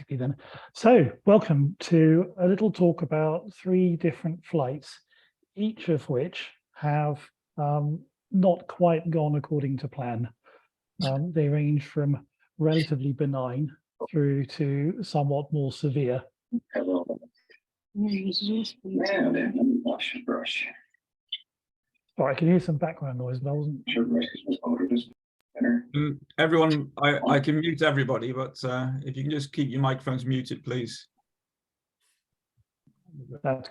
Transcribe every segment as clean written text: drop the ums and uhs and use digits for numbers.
automatically then. So welcome to a little talk about 3 different flights, each of which have not quite gone according to plan. They range from relatively benign through to somewhat more severe. Sorry, I can hear some background noise, but I wasn't. Everyone, I can mute everybody, but if you can just keep your microphones muted, please. That's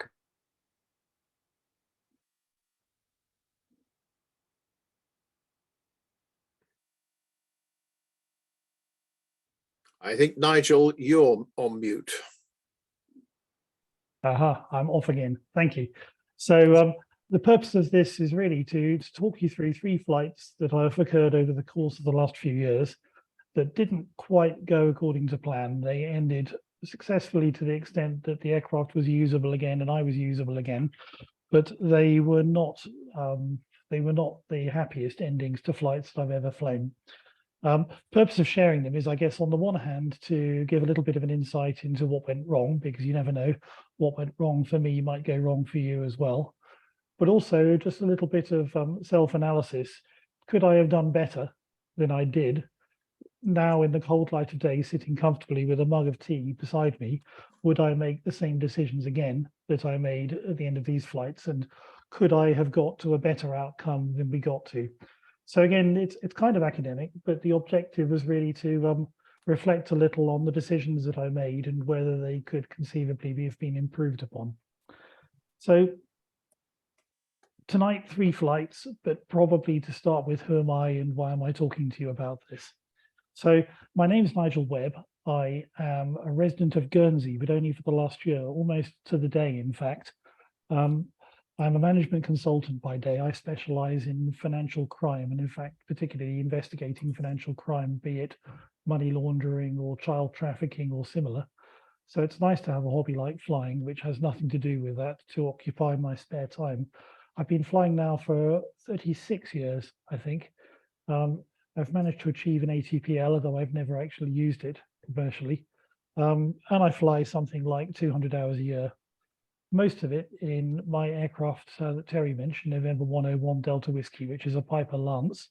I think, Nigel, you're on mute. Aha, I'm off again. Thank you. So the purpose of this is really to talk you through 3 flights that have occurred over the course of the last few years that didn't quite go according to plan. They ended successfully to the extent that the aircraft was usable again and I was usable again, but they were not the happiest endings to flights that I've ever flown. Purpose of sharing them is, I guess, on the one hand, to give a little bit of an insight into what went wrong, because you never know what went wrong for me might go wrong for you as well. But also just a little bit of self-analysis. Could I have done better than I did? Now, in the cold light of day, sitting comfortably with a mug of tea beside me, would I make the same decisions again that I made at the end of these flights? And could I have got to a better outcome than we got to? So again, it's kind of academic, but the objective was really to reflect a little on the decisions that I made and whether they could conceivably have been improved upon. So tonight, 3 flights, but probably to start with, who am I and why am I talking to you about this? So my name is Nigel Webb. I am a resident of Guernsey, but only for the last year, almost to the day, in fact. I'm a management consultant by day. I specialize in financial crime and, in fact, particularly investigating financial crime, be it money laundering or child trafficking or similar. So it's nice to have a hobby like flying, which has nothing to do with that, to occupy my spare time. I've been flying now for 36 years, I think. I've managed to achieve an ATPL, although I've never actually used it commercially. And I fly something like 200 hours a year. Most of it in my aircraft that Terry mentioned, November 101 Delta Whiskey, which is a Piper Lance.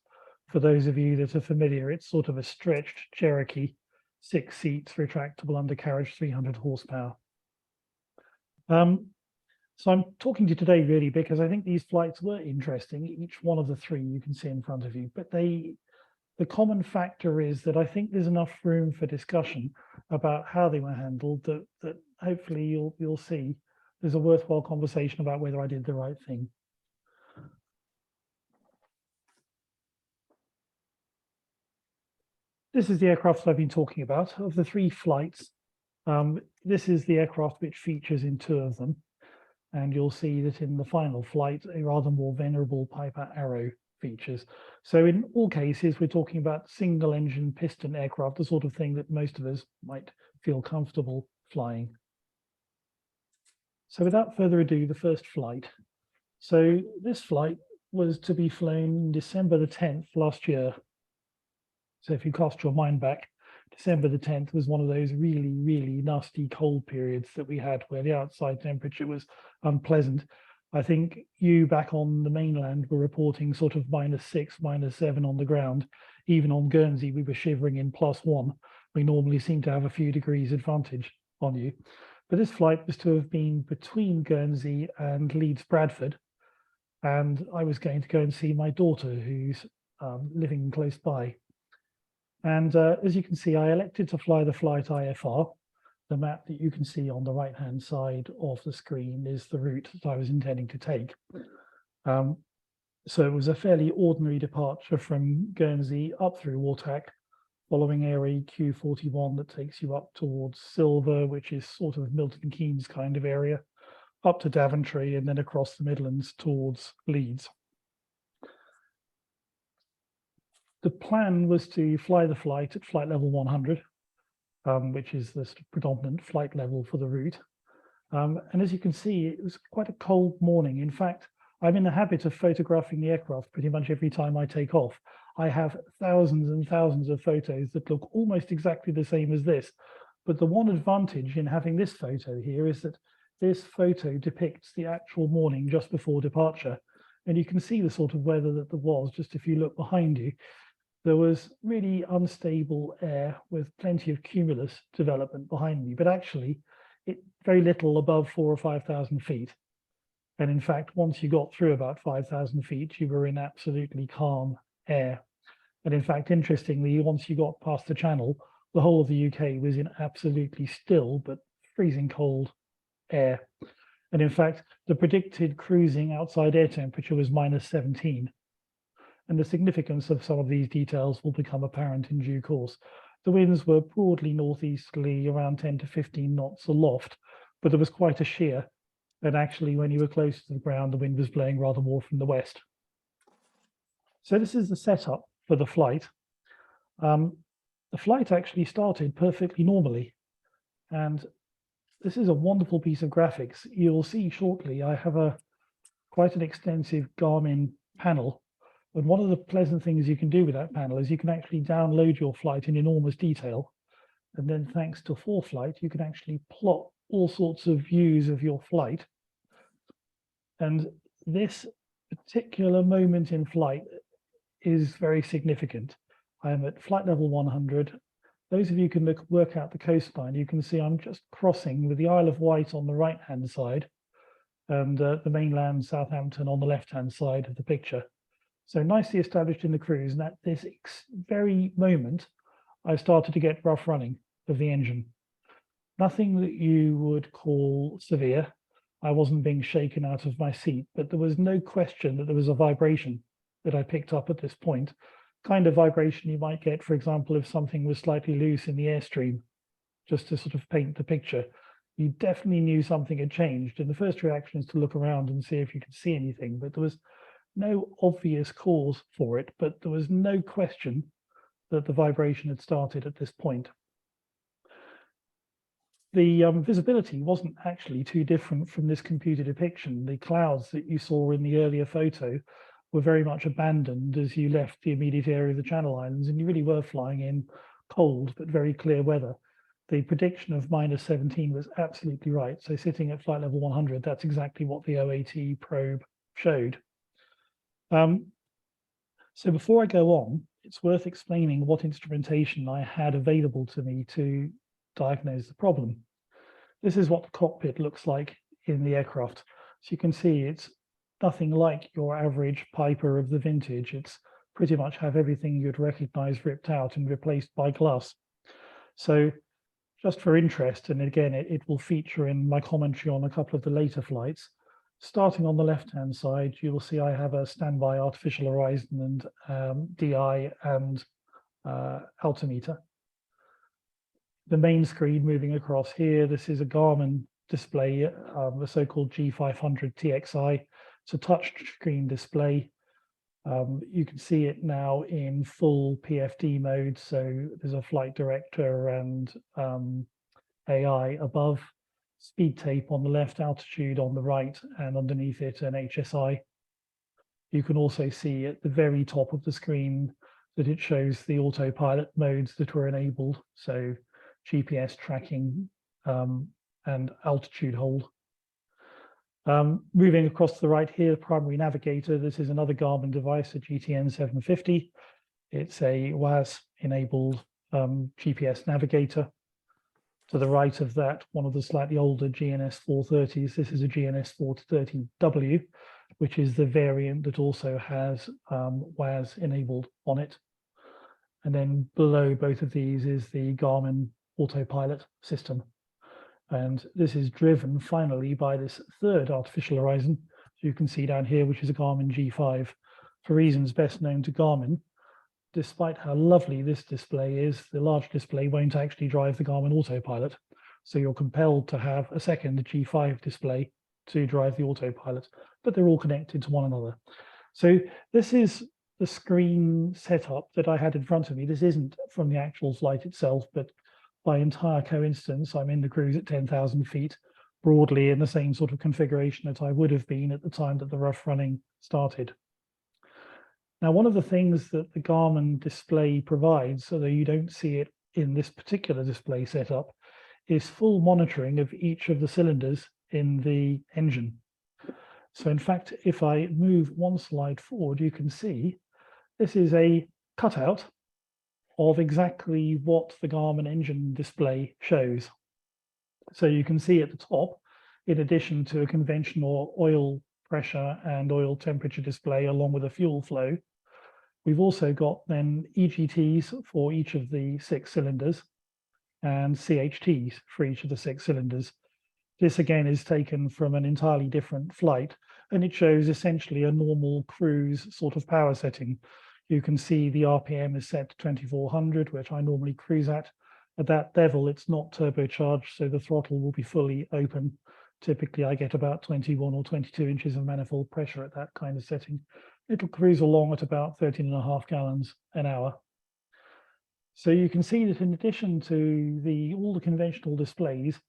For those of you that are familiar, it's sort of a stretched Cherokee, 6 seats, retractable undercarriage, 300 horsepower. So I'm talking to you today really because I think these flights were interesting. Each one of the 3 you can see in front of you, but the common factor is that I think there's enough room for discussion about how they were handled that hopefully you'll see there's a worthwhile conversation about whether I did the right thing. This is the aircraft that I've been talking about. Of the 3 flights, this is the aircraft which features in 2 of them. And you'll see that in the final flight, a rather more venerable Piper Arrow features. So in all cases, we're talking about single engine piston aircraft, the sort of thing that most of us might feel comfortable flying. So without further ado, the first flight. So this flight was to be flown December the 10th last year. So if you cast your mind back, December the 10th was one of those really, really nasty cold periods that we had where the outside temperature was unpleasant. I think you back on the mainland were reporting sort of -6, -7 on the ground. Even on Guernsey, we were shivering in +1. We normally seem to have a few degrees advantage on you. But this flight was to have been between Guernsey and Leeds Bradford. And I was going to go and see my daughter, who's living close by. And as you can see, I elected to fly the flight IFR. The map that you can see on the right-hand side of the screen is the route that I was intending to take. So it was a fairly ordinary departure from Guernsey up through Wartak, following area Q41 that takes you up towards Silver, which is sort of Milton Keynes kind of area, up to Daventry, and then across the Midlands towards Leeds. The plan was to fly the flight at flight level 100, which is the predominant flight level for the route. And as you can see, it was quite a cold morning. In fact, I'm in the habit of photographing the aircraft pretty much every time I take off. I have thousands and thousands of photos that look almost exactly the same as this, But the one advantage in having this photo here is that this photo depicts the actual morning just before departure. And you can see the sort of weather that there was just if you look behind you. There was really unstable air with plenty of cumulus development behind me, but actually very little above 4,000 or 5,000 feet. And in fact, once you got through about 5,000 feet, you were in absolutely calm air. And in fact, interestingly, once you got past the channel, the whole of the UK was in absolutely still but freezing cold air. And in fact, the predicted cruising outside air temperature was -17. And the significance of some of these details will become apparent in due course. The winds were broadly northeasterly, around 10 to 15 knots aloft, but there was quite a sheer. And actually, when you were close to the ground, the wind was blowing rather more from the west. So this is the setup for the flight. The flight actually started perfectly normally. And this is a wonderful piece of graphics. You'll see shortly, I have quite an extensive Garmin panel. And one of the pleasant things you can do with that panel is you can actually download your flight in enormous detail. And then thanks to ForeFlight, you can actually plot all sorts of views of your flight. And this particular moment in flight is very significant. I am at flight level 100. Those of you who can work out the coastline, you can see I'm just crossing with the Isle of Wight on the right-hand side and the mainland Southampton on the left-hand side of the picture. So nicely established in the cruise, and at this very moment, I started to get rough running of the engine. Nothing that you would call severe. I wasn't being shaken out of my seat, but there was no question that there was a vibration that I picked up at this point. Kind of vibration you might get, for example, if something was slightly loose in the airstream, just to sort of paint the picture. You definitely knew something had changed. And the first reaction is to look around and see if you could see anything, but there was no obvious cause for it, but there was no question that the vibration had started at this point. The visibility wasn't actually too different from this computer depiction. The clouds that you saw in the earlier photo were very much abandoned as you left the immediate area of the Channel Islands, and you really were flying in cold but very clear weather. The prediction of -17 was absolutely right. So sitting at flight level 100, that's exactly what the OAT probe showed. So before I go on, it's worth explaining what instrumentation I had available to me to diagnose the problem. This is what the cockpit looks like in the aircraft. So you can see it's nothing like your average Piper of the vintage. It's pretty much have everything you'd recognize ripped out and replaced by glass. So just for interest, and again, it will feature in my commentary on a couple of the later flights. Starting on the left-hand side, you will see I have a standby artificial horizon and DI and altimeter. The main screen moving across here, this is a Garmin display, the so-called G500 TXI. It's a touch screen display. You can see it now in full PFD mode. So there's a flight director and AI above, speed tape on the left, altitude on the right, and underneath it an HSI. You can also see at the very top of the screen that it shows the autopilot modes that were enabled. So GPS tracking and altitude hold. Moving across to the right here, primary navigator. This is another Garmin device, a GTN 750. It's a WAS-enabled GPS navigator. To the right of that, one of the slightly older GNS 430s. This is a GNS 430W, which is the variant that also has WAS enabled on it. And then below both of these is the Garmin autopilot system. And this is driven finally by this third artificial horizon. So you can see down here, which is a Garmin G5. For reasons best known to Garmin, despite how lovely this display is, the large display won't actually drive the Garmin autopilot. So you're compelled to have a second G5 display to drive the autopilot, but they're all connected to one another. So this is the screen setup that I had in front of me. This isn't from the actual flight itself, but by entire coincidence, I'm in the cruise at 10,000 feet, broadly in the same sort of configuration that I would have been at the time that the rough running started. Now, one of the things that the Garmin display provides, although you don't see it in this particular display setup, is full monitoring of each of the cylinders in the engine. So in fact, if I move one slide forward, you can see this is a cutout of exactly what the Garmin engine display shows. So you can see at the top, in addition to a conventional oil pressure and oil temperature display along with a fuel flow, we've also got then EGTs for each of the 6 cylinders and CHTs for each of the 6 cylinders. This again is taken from an entirely different flight, and it shows essentially a normal cruise sort of power setting. You can see the RPM is set to 2400, which I normally cruise at. At that level, it's not turbocharged, so the throttle will be fully open. Typically, I get about 21 or 22 inches of manifold pressure at that kind of setting. It'll cruise along at about 13.5 gallons an hour. So you can see that in addition to all the conventional displays,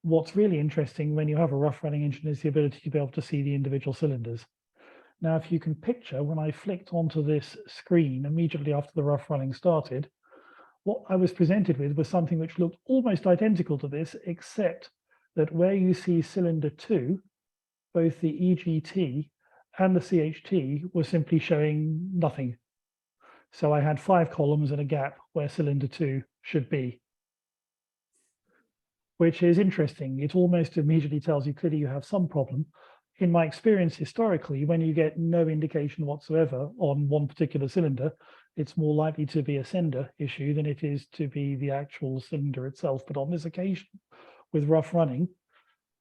what's really interesting when you have a rough running engine is the ability to be able to see the individual cylinders. Now, if you can picture, when I flicked onto this screen immediately after the rough running started, what I was presented with was something which looked almost identical to this, except that where you see cylinder 2, both the EGT and the CHT were simply showing nothing. So I had 5 columns and a gap where cylinder 2 should be, which is interesting. It almost immediately tells you clearly you have some problem. In my experience historically, when you get no indication whatsoever on one particular cylinder, it's more likely to be a sender issue than it is to be the actual cylinder itself. But on this occasion, with rough running,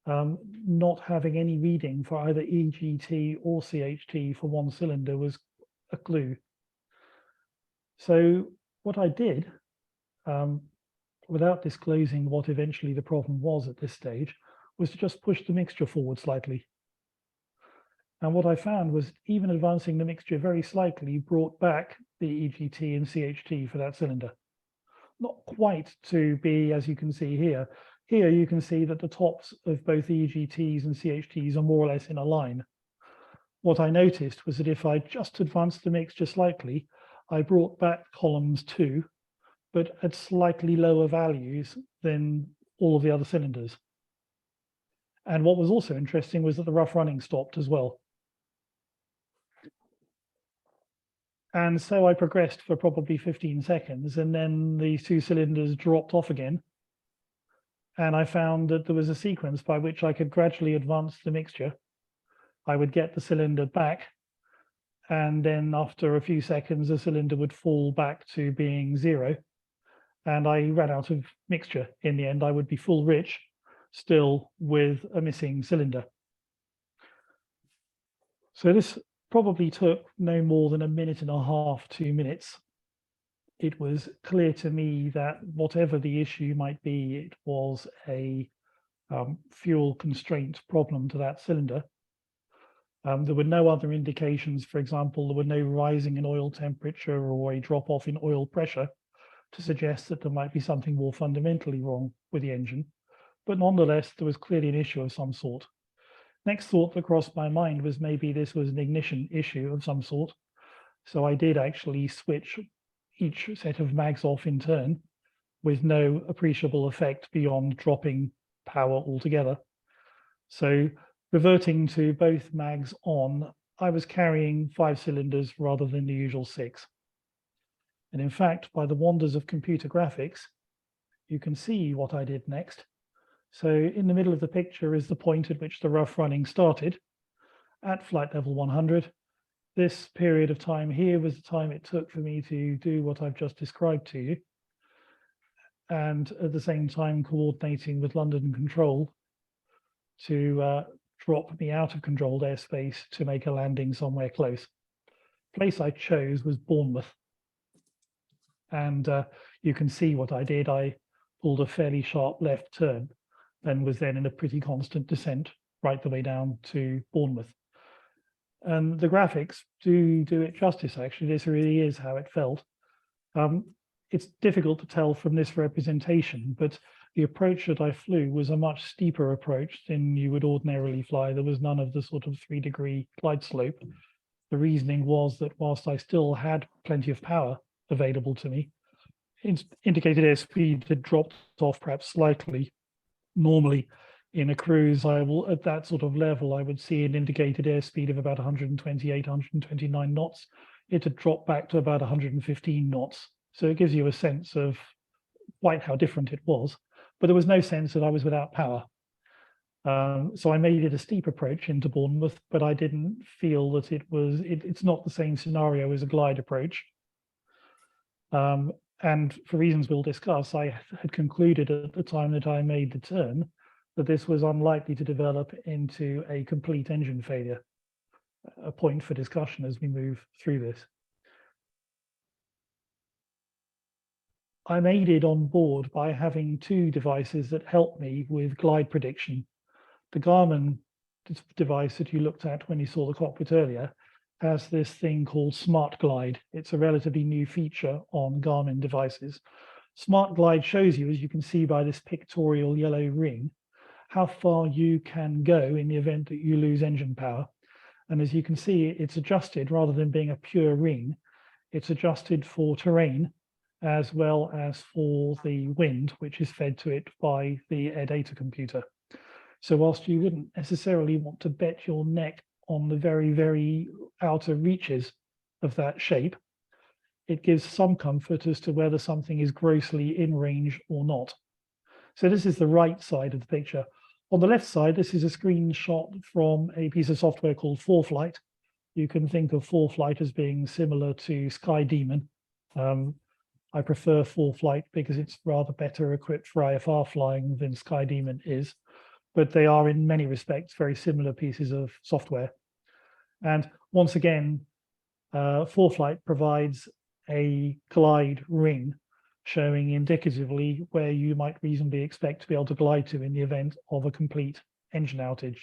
not having any reading for either EGT or CHT for one cylinder was a clue. So what I did, without disclosing what eventually the problem was at this stage, was to just push the mixture forward slightly. And what I found was even advancing the mixture very slightly brought back the EGT and CHT for that cylinder. Not quite to be, as you can see here. Here you can see that the tops of both the EGTs and CHTs are more or less in a line. What I noticed was that if I just advanced the mixture slightly, I brought back columns 2, but at slightly lower values than all of the other cylinders. And what was also interesting was that the rough running stopped as well. And so I progressed for probably 15 seconds, and then these 2 cylinders dropped off again. And I found that there was a sequence by which I could gradually advance the mixture. I would get the cylinder back, and then after a few seconds, the cylinder would fall back to being 0. And I ran out of mixture. In the end, I would be full rich, still with a missing cylinder. So this probably took no more than 1.5 minutes, 2 minutes. It was clear to me that whatever the issue might be, it was a fuel constraint problem to that cylinder. There were no other indications. For example, there were no rising in oil temperature or a drop off in oil pressure to suggest that there might be something more fundamentally wrong with the engine. But nonetheless, there was clearly an issue of some sort. Next thought that crossed my mind was maybe this was an ignition issue of some sort. So I did actually switch each set of mags off in turn with no appreciable effect beyond dropping power altogether. So reverting to both mags on, I was carrying 5 cylinders rather than the usual 6. And in fact, by the wonders of computer graphics, you can see what I did next. So in the middle of the picture is the point at which the rough running started at flight level 100. This period of time here was the time it took for me to do what I've just described to you. And at the same time, coordinating with London Control to drop me out of controlled airspace to make a landing somewhere close. The place I chose was Bournemouth. And you can see what I did. I pulled a fairly sharp left turn and was then in a pretty constant descent right the way down to Bournemouth. And the graphics do it justice, actually. This really is how it felt. It's difficult to tell from this representation, but the approach that I flew was a much steeper approach than you would ordinarily fly. There was none of the sort of 3-degree glide slope. The reasoning was that whilst I still had plenty of power available to me, indicated airspeed had dropped off perhaps slightly. Normally, in a cruise, I will at that sort of level, I would see an indicated airspeed of about 128, 129 knots. It had dropped back to about 115 knots. So it gives you a sense of quite how different it was, but there was no sense that I was without power. So I made it a steep approach into Bournemouth, but I didn't feel that it's not the same scenario as a glide approach. And for reasons we'll discuss, I had concluded at the time that I made the turn that this was unlikely to develop into a complete engine failure, a point for discussion as we move through this. I'm aided on board by having two devices that help me with glide prediction. The Garmin device that you looked at when you saw the cockpit earlier has this thing called Smart Glide. It's a relatively new feature on Garmin devices. Smart Glide shows you, as you can see by this pictorial yellow ring, how far you can go in the event that you lose engine power. And as you can see, it's adjusted rather than being a pure ring. It's adjusted for terrain as well as for the wind, which is fed to it by the air data computer. So whilst you wouldn't necessarily want to bet your neck on the very, very outer reaches of that shape, it gives some comfort as to whether something is grossly in range or not. So this is the right side of the picture. On the left side, this is a screenshot from a piece of software called 4Flight. You can think of 4Flight as being similar to Sky Demon. I prefer 4Flight because it's rather better equipped for IFR flying than Sky Demon is, but they are in many respects very similar pieces of software. And once again, 4Flight provides a glide ring showing indicatively where you might reasonably expect to be able to glide to in the event of a complete engine outage.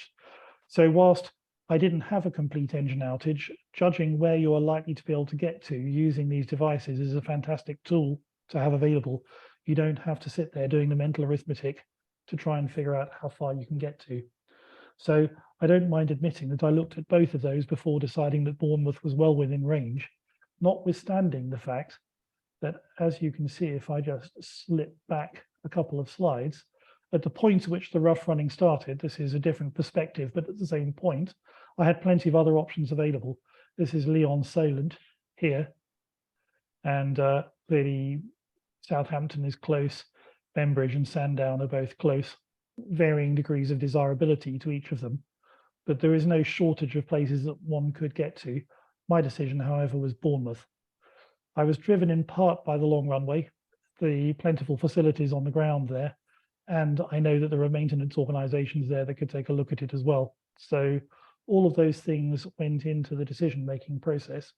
So whilst I didn't have a complete engine outage, judging where you are likely to be able to get to using these devices is a fantastic tool to have available. You don't have to sit there doing the mental arithmetic to try and figure out how far you can get to. So I don't mind admitting that I looked at both of those before deciding that Bournemouth was well within range, notwithstanding the fact that, as you can see, if I just slip back a couple of slides, at the point at which the rough running started, this is a different perspective, but at the same point, I had plenty of other options available. This is Lyon Solent here, and clearly Southampton is close, Bembridge and Sandown are both close, varying degrees of desirability to each of them, but there is no shortage of places that one could get to. My decision, however, was Bournemouth. I was driven in part by the long runway, the plentiful facilities on the ground there, and I know that there are maintenance organizations there that could take a look at it as well. So all of those things went into the decision-making process,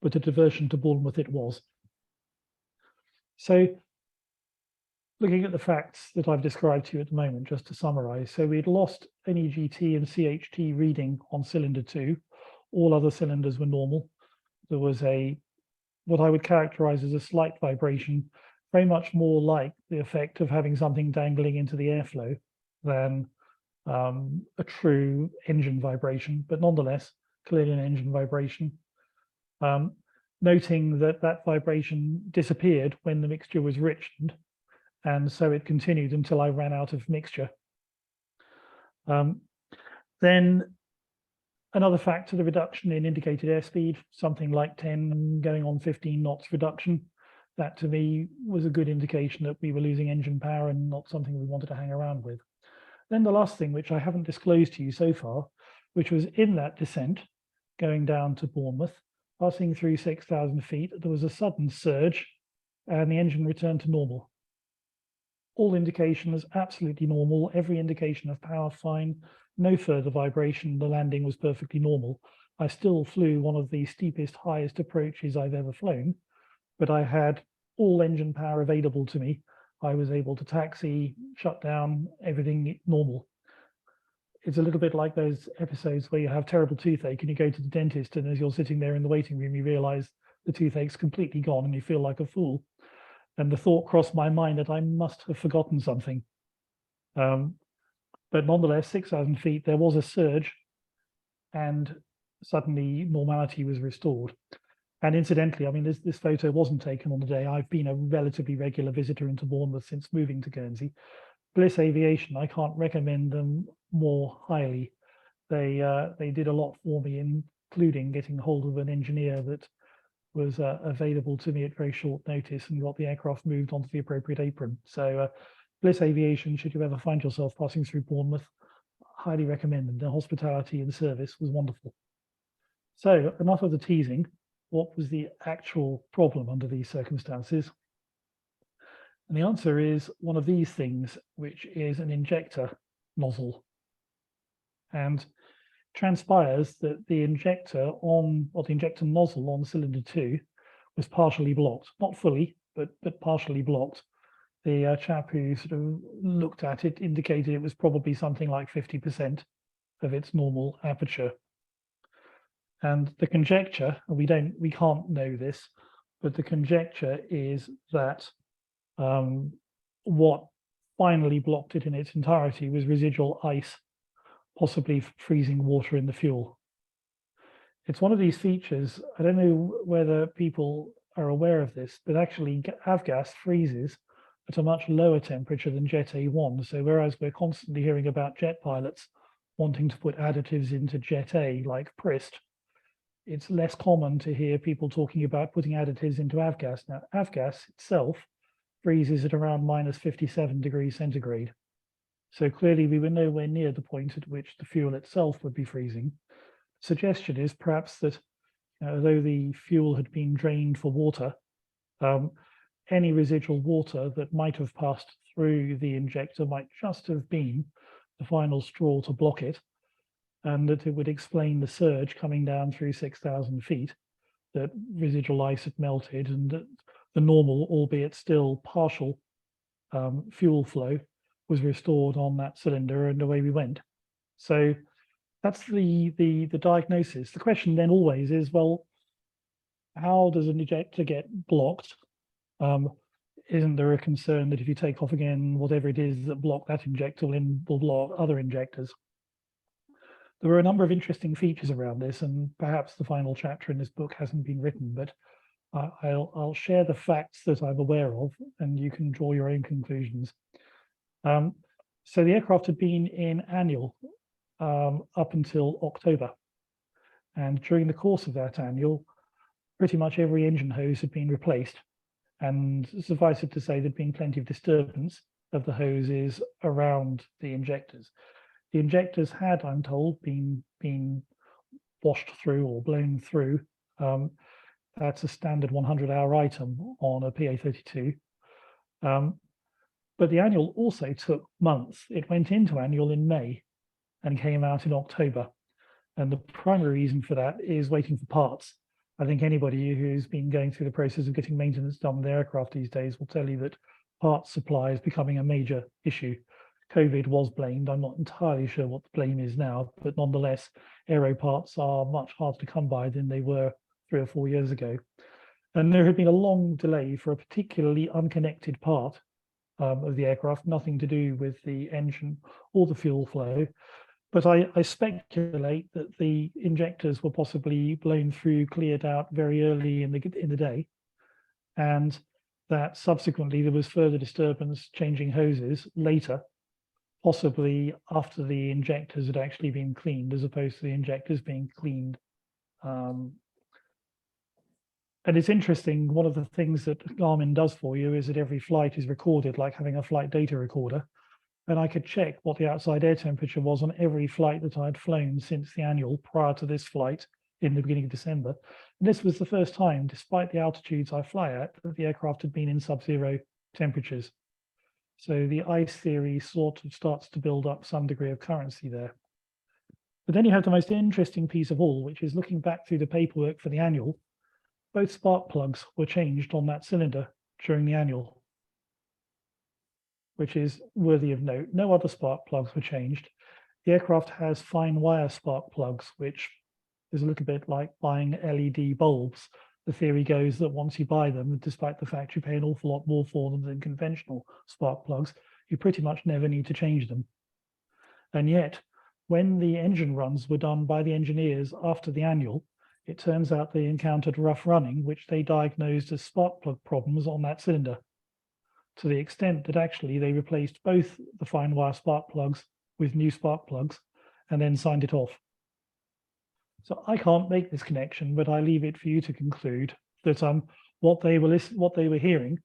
but a diversion to Bournemouth it was. So looking at the facts that I've described to you at the moment, just to summarize, so we'd lost an EGT and CHT reading on cylinder 2. All other cylinders were normal. There was what I would characterize as a slight vibration, very much more like the effect of having something dangling into the airflow than a true engine vibration, but nonetheless, clearly an engine vibration. Noting that that vibration disappeared when the mixture was richened, and so it continued until I ran out of mixture. Then another factor, the reduction in indicated airspeed, something like 10 going on 15 knots reduction. That to me was a good indication that we were losing engine power and not something we wanted to hang around with. Then the last thing, which I haven't disclosed to you so far, which was in that descent going down to Bournemouth, passing through 6,000 feet, there was a sudden surge and the engine returned to normal. All indications absolutely normal, every indication of power fine, no further vibration, the landing was perfectly normal. I still flew one of the steepest, highest approaches I've ever flown, but I had all engine power available to me. I was able to taxi, shut down, everything normal. It's a little bit like those episodes where you have terrible toothache and you go to the dentist, and as you're sitting there in the waiting room, you realize the toothache's completely gone and you feel like a fool. And the thought crossed my mind that I must have forgotten something. But nonetheless, 6,000 feet, there was a surge and suddenly normality was restored. And incidentally, I mean, this photo wasn't taken on the day. I've been a relatively regular visitor into Bournemouth since moving to Guernsey. Bliss Aviation, I can't recommend them more highly. They did a lot for me, including getting hold of an engineer that was available to me at very short notice and got the aircraft moved onto the appropriate apron. So Bliss Aviation, should you ever find yourself passing through Bournemouth, highly recommended. The hospitality and service was wonderful. So enough of the teasing. What was the actual problem under these circumstances? And the answer is one of these things, which is an injector nozzle. And transpires that the injector nozzle on cylinder 2 was partially blocked, not fully, but partially blocked. The chap who sort of looked at it indicated it was probably something like 50% of its normal aperture. And the conjecture, and we can't know this, but the conjecture is that what finally blocked it in its entirety was residual ice, possibly freezing water in the fuel. It's one of these features, I don't know whether people are aware of this, but actually avgas freezes at a much lower temperature than Jet A1. So whereas we're constantly hearing about jet pilots wanting to put additives into Jet A like Prist, it's less common to hear people talking about putting additives into avgas. Now, avgas itself freezes at around minus 57 degrees centigrade. So clearly we were nowhere near the point at which the fuel itself would be freezing. Suggestion is perhaps that although the fuel had been drained for water, any residual water that might have passed through the injector might just have been the final straw to block it, and that it would explain the surge coming down through 6,000 feet, that residual ice had melted and that the normal, albeit still partial, fuel flow was restored on that cylinder, and away we went. So that's the diagnosis. The question then always is, well, how does an injector get blocked? Isn't there a concern that if you take off again, whatever it is that blocked that injector will block other injectors? There were a number of interesting features around this, and perhaps the final chapter in this book hasn't been written, but I'll share the facts that I'm aware of, and you can draw your own conclusions. So the aircraft had been in annual up until October, and during the course of that annual, pretty much every engine hose had been replaced, and suffice it to say there'd been plenty of disturbance of the hoses around the injectors. The injectors had, I'm told, been washed through or blown through. That's a standard 100-hour item on a PA32. But the annual also took months. It went into annual in May and came out in October. And the primary reason for that is waiting for parts. I think anybody who's been going through the process of getting maintenance done with aircraft these days will tell you that parts supply is becoming a major issue. COVID was blamed. I'm not entirely sure what the blame is now, but nonetheless, aero parts are much harder to come by than they were 3 or 4 years ago. And there had been a long delay for a particularly unconnected part of the aircraft, nothing to do with the engine or the fuel flow. But I speculate that the injectors were possibly blown through, cleared out very early in the day, and that subsequently there was further disturbance changing hoses later, possibly after the injectors had actually been cleaned, as opposed to the injectors being cleaned. And it's interesting, one of the things that Garmin does for you is that every flight is recorded, like having a flight data recorder. And I could check what the outside air temperature was on every flight that I'd flown since the annual prior to this flight in the beginning of December. And this was the first time, despite the altitudes I fly at, that the aircraft had been in sub-zero temperatures. So the ice theory sort of starts to build up some degree of currency there. But then you have the most interesting piece of all, which is looking back through the paperwork for the annual. Both spark plugs were changed on that cylinder during the annual, which is worthy of note. No other spark plugs were changed. The aircraft has fine wire spark plugs, which is a little bit like buying LED bulbs. The theory goes that once you buy them, despite the fact you pay an awful lot more for them than conventional spark plugs, you pretty much never need to change them. And yet, when the engine runs were done by the engineers after the annual, it turns out they encountered rough running, which they diagnosed as spark plug problems on that cylinder, to the extent that actually they replaced both the fine wire spark plugs with new spark plugs and then signed it off. So I can't make this connection, but I leave it for you to conclude that what they were hearing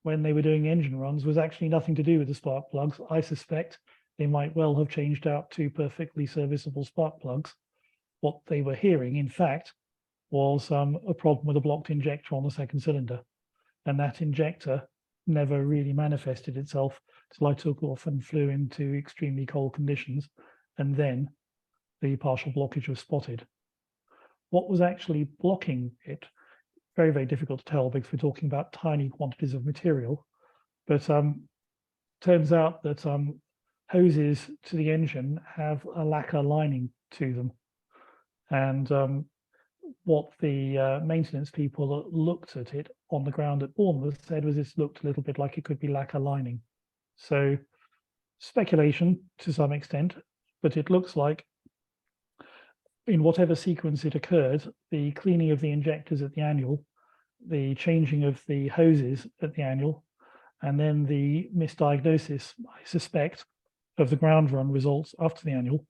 when they were doing engine runs was actually nothing to do with the spark plugs. I suspect they might well have changed out 2 perfectly serviceable spark plugs. What they were hearing, in fact, was a problem with a blocked injector on the second cylinder. And that injector never really manifested itself till I took off and flew into extremely cold conditions. And then the partial blockage was spotted. What was actually blocking it? Very, very difficult to tell because we're talking about tiny quantities of material. But turns out that hoses to the engine have a lacquer lining to them. And what the maintenance people that looked at it on the ground at Bournemouth said was this looked a little bit like it could be lacquer lining. So speculation to some extent, but it looks like in whatever sequence it occurred, the cleaning of the injectors at the annual, the changing of the hoses at the annual, and then the misdiagnosis, I suspect, of the ground run results after the annual,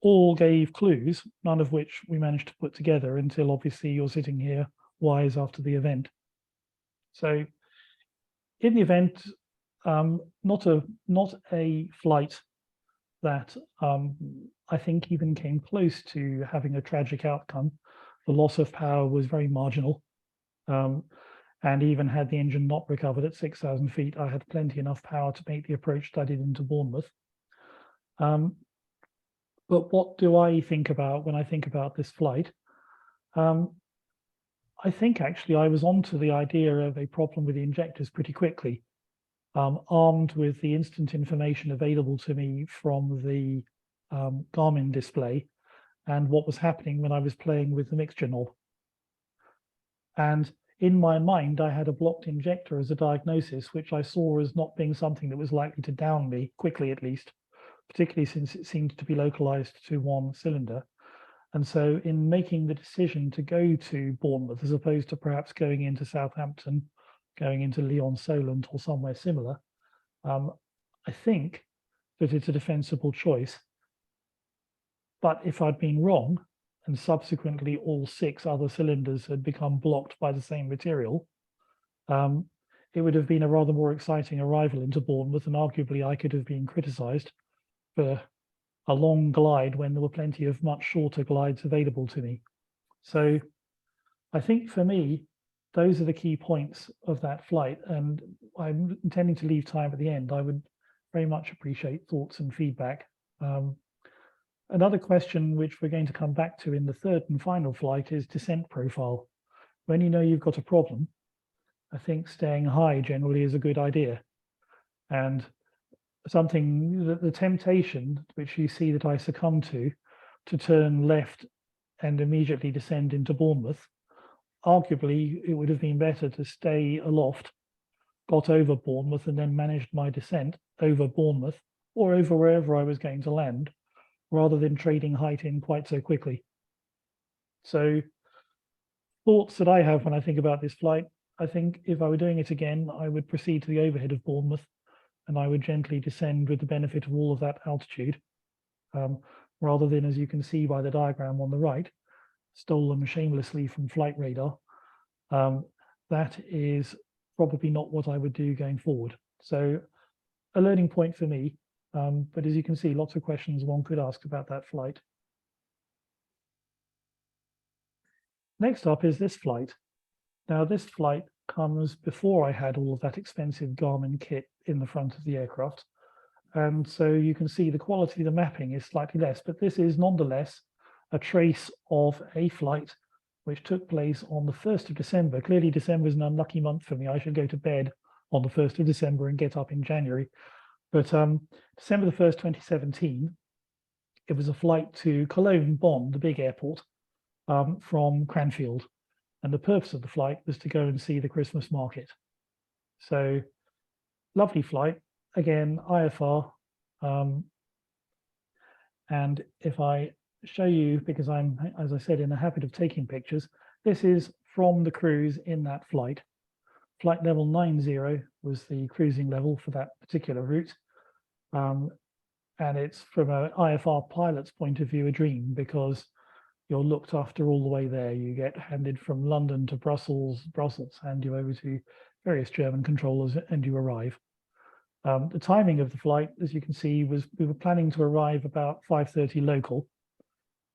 all gave clues, none of which we managed to put together until obviously you're sitting here wise after the event. So in the event, not a flight that I think even came close to having a tragic outcome. The loss of power was very marginal. And even had the engine not recovered at 6,000 feet, I had plenty enough power to make the approach that I did into Bournemouth. But what do I think about when I think about this flight? I think actually I was onto the idea of a problem with the injectors pretty quickly, armed with the instant information available to me from the Garmin display and what was happening when I was playing with the mixture knob. And in my mind, I had a blocked injector as a diagnosis, which I saw as not being something that was likely to down me, quickly at least, particularly since it seemed to be localized to one cylinder. And so in making the decision to go to Bournemouth, as opposed to perhaps going into Southampton, going into Lyon-Solent or somewhere similar, I think that it's a defensible choice. But if I'd been wrong, and subsequently all 6 other cylinders had become blocked by the same material, it would have been a rather more exciting arrival into Bournemouth, and arguably I could have been criticised for a long glide when there were plenty of much shorter glides available to me. So I think for me, those are the key points of that flight, and I'm intending to leave time at the end. I would very much appreciate thoughts and feedback. Another question which we're going to come back to in the third and final flight is descent profile. When you know you've got a problem, I think staying high generally is a good idea. And something that the temptation, which you see that I succumb to turn left and immediately descend into Bournemouth, arguably it would have been better to stay aloft, got over Bournemouth, and then managed my descent over Bournemouth or over wherever I was going to land, rather than trading height in quite so quickly. So thoughts that I have when I think about this flight, I think if I were doing it again, I would proceed to the overhead of Bournemouth and I would gently descend with the benefit of all of that altitude, rather than, as you can see by the diagram on the right, stolen shamelessly from flight radar. That is probably not what I would do going forward. So a learning point for me. But as you can see, lots of questions one could ask about that flight. Next up is this flight. Now, this flight comes before I had all of that expensive Garmin kit in the front of the aircraft. And so you can see the quality of the mapping is slightly less, but this is nonetheless a trace of a flight which took place on the 1st of December. Clearly, December is an unlucky month for me. I should go to bed on the 1st of December and get up in January. But December the 1st, 2017, it was a flight to Cologne, Bonn, the big airport, from Cranfield. And the purpose of the flight was to go and see the Christmas market. So lovely flight, again, IFR. And if I show you, because I'm, as I said, in the habit of taking pictures. This is from the cruise in that flight. Flight level 90 was the cruising level for that particular route. And it's from an IFR pilot's point of view, a dream, because you're looked after all the way there. You get handed from London to Brussels, hand you over to various German controllers, and you arrive. The timing of the flight, as you can see, was we were planning to arrive about 5:30 local.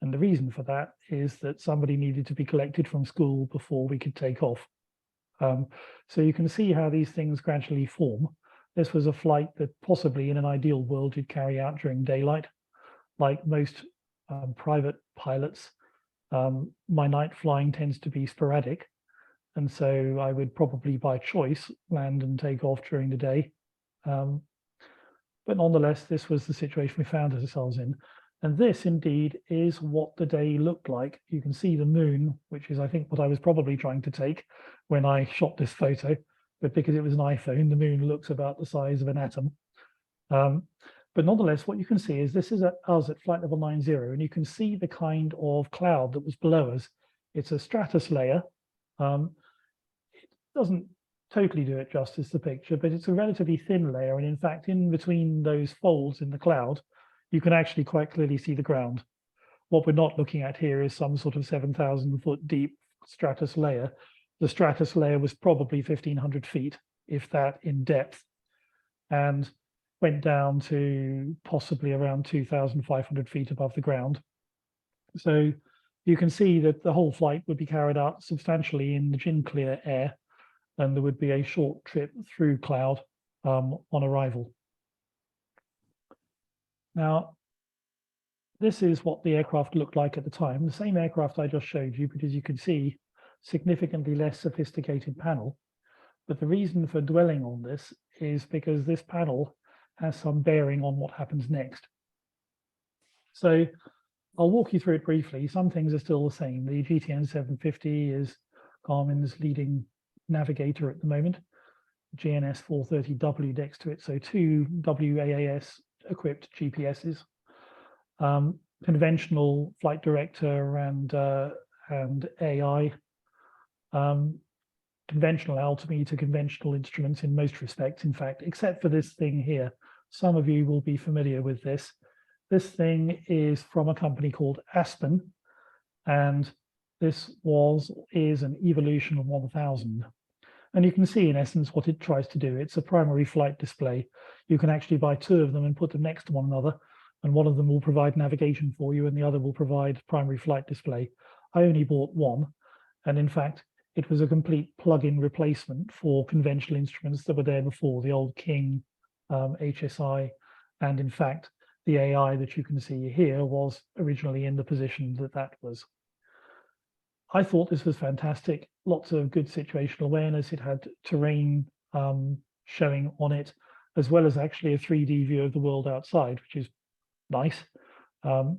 And the reason for that is that somebody needed to be collected from school before we could take off. So you can see how these things gradually form. This was a flight that possibly in an ideal world you'd carry out during daylight. Like most private pilots, my night flying tends to be sporadic. And so I would probably by choice land and take off during the day. But nonetheless, this was the situation we found ourselves in. And this indeed is what the day looked like. You can see the moon, which is I think what I was probably trying to take when I shot this photo. But because it was an iPhone, the moon looks about the size of an atom. But nonetheless, what you can see is this is us at flight level 90, and you can see the kind of cloud that was below us. It's a stratus layer. It doesn't totally do it justice, the picture, but it's a relatively thin layer. And in fact, in between those folds in the cloud, you can actually quite clearly see the ground. What we're not looking at here is some sort of 7,000-foot deep stratus layer. The stratus layer was probably 1,500 feet, if that, in depth, and went down to possibly around 2,500 feet above the ground. So you can see that the whole flight would be carried out substantially in the gin clear air, and there would be a short trip through cloud on arrival. Now, this is what the aircraft looked like at the time. The same aircraft I just showed you, but as you can see, significantly less sophisticated panel. But the reason for dwelling on this is because this panel has some bearing on what happens next. So I'll walk you through it briefly. Some things are still the same. The GTN 750 is Garmin's leading navigator at the moment. GNS 430W next to it, so two WAAS equipped GPSs, conventional flight director and AI, conventional altimeter, conventional instruments in most respects, in fact, except for this thing here. Some of you will be familiar with this. This thing is from a company called Aspen, and this is an Evolution 1000. And you can see in essence what it tries to do. It's a primary flight display. You can actually buy two of them and put them next to one another, and one of them will provide navigation for you and the other will provide primary flight display. I only bought one, and in fact, it was a complete plug-in replacement for conventional instruments that were there before, the old King HSI, and in fact, the AI that you can see here was originally in the position that that was. I thought this was fantastic. Lots of good situational awareness. It had terrain showing on it, as well as actually a 3D view of the world outside, which is nice.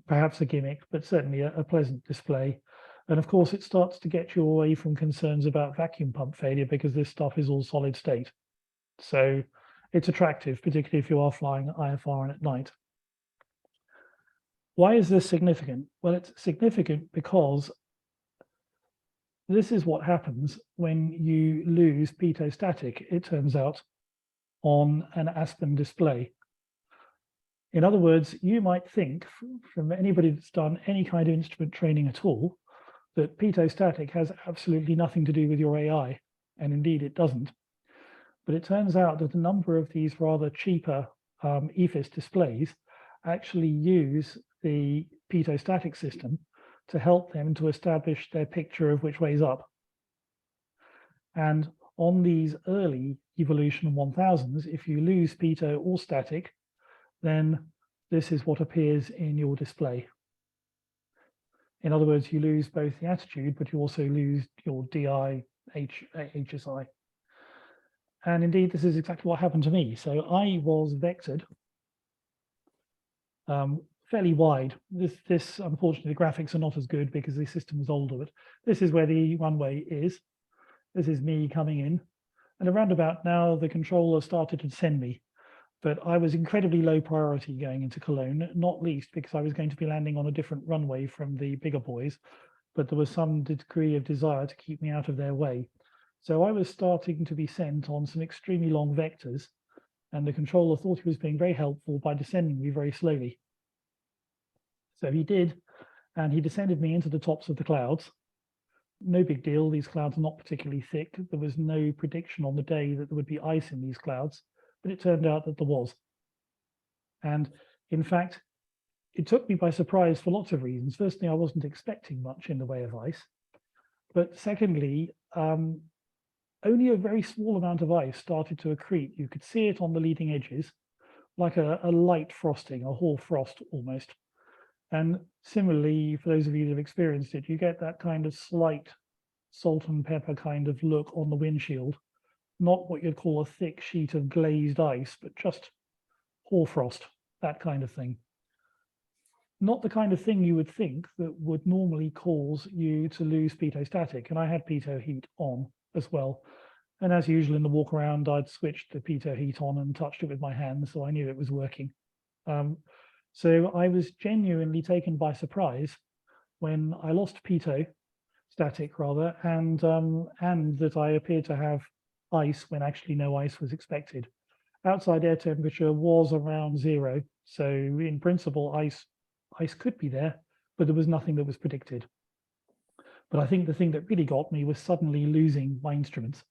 Perhaps a gimmick, but certainly a pleasant display. And of course, it starts to get you away from concerns about vacuum pump failure because this stuff is all solid state. So it's attractive, particularly if you are flying IFR and at night. Why is this significant? Well, it's significant because this is what happens when you lose pitot-static, it turns out, on an Aspen display. In other words, you might think from anybody that's done any kind of instrument training at all, that pitot-static has absolutely nothing to do with your AI, and indeed it doesn't. But it turns out that a number of these rather cheaper EFIS displays actually use the pitot-static system to help them to establish their picture of which way's up. And on these early Evolution 1000s, if you lose pitot or static, then this is what appears in your display. In other words, you lose both the attitude, but you also lose your DI, HSI. And indeed, this is exactly what happened to me. So I was vectored fairly wide. This unfortunately, the graphics are not as good because the system was older, but this is where the runway is. This is me coming in. And around about now, the controller started to send me. But I was incredibly low priority going into Cologne, not least because I was going to be landing on a different runway from the bigger boys, but there was some degree of desire to keep me out of their way. So I was starting to be sent on some extremely long vectors, and the controller thought he was being very helpful by descending me very slowly. So he did, and he descended me into the tops of the clouds. No big deal, these clouds are not particularly thick. There was no prediction on the day that there would be ice in these clouds, but it turned out that there was. And in fact, it took me by surprise for lots of reasons. Firstly, I wasn't expecting much in the way of ice. But secondly, only a very small amount of ice started to accrete. You could see it on the leading edges, like a light frosting, a hoar frost almost. And similarly, for those of you that have experienced it, you get that kind of slight salt and pepper kind of look on the windshield, not what you'd call a thick sheet of glazed ice, but just hoarfrost, that kind of thing. Not the kind of thing you would think that would normally cause you to lose pitot static. And I had pitot heat on as well. And as usual in the walk around, I'd switched the pitot heat on and touched it with my hand, so I knew it was working. So I was genuinely taken by surprise when I lost pitot static rather, and that I appeared to have ice when actually no ice was expected. Outside air temperature was around 0, so in principle ice could be there, but there was nothing that was predicted. But I think the thing that really got me was suddenly losing my instruments.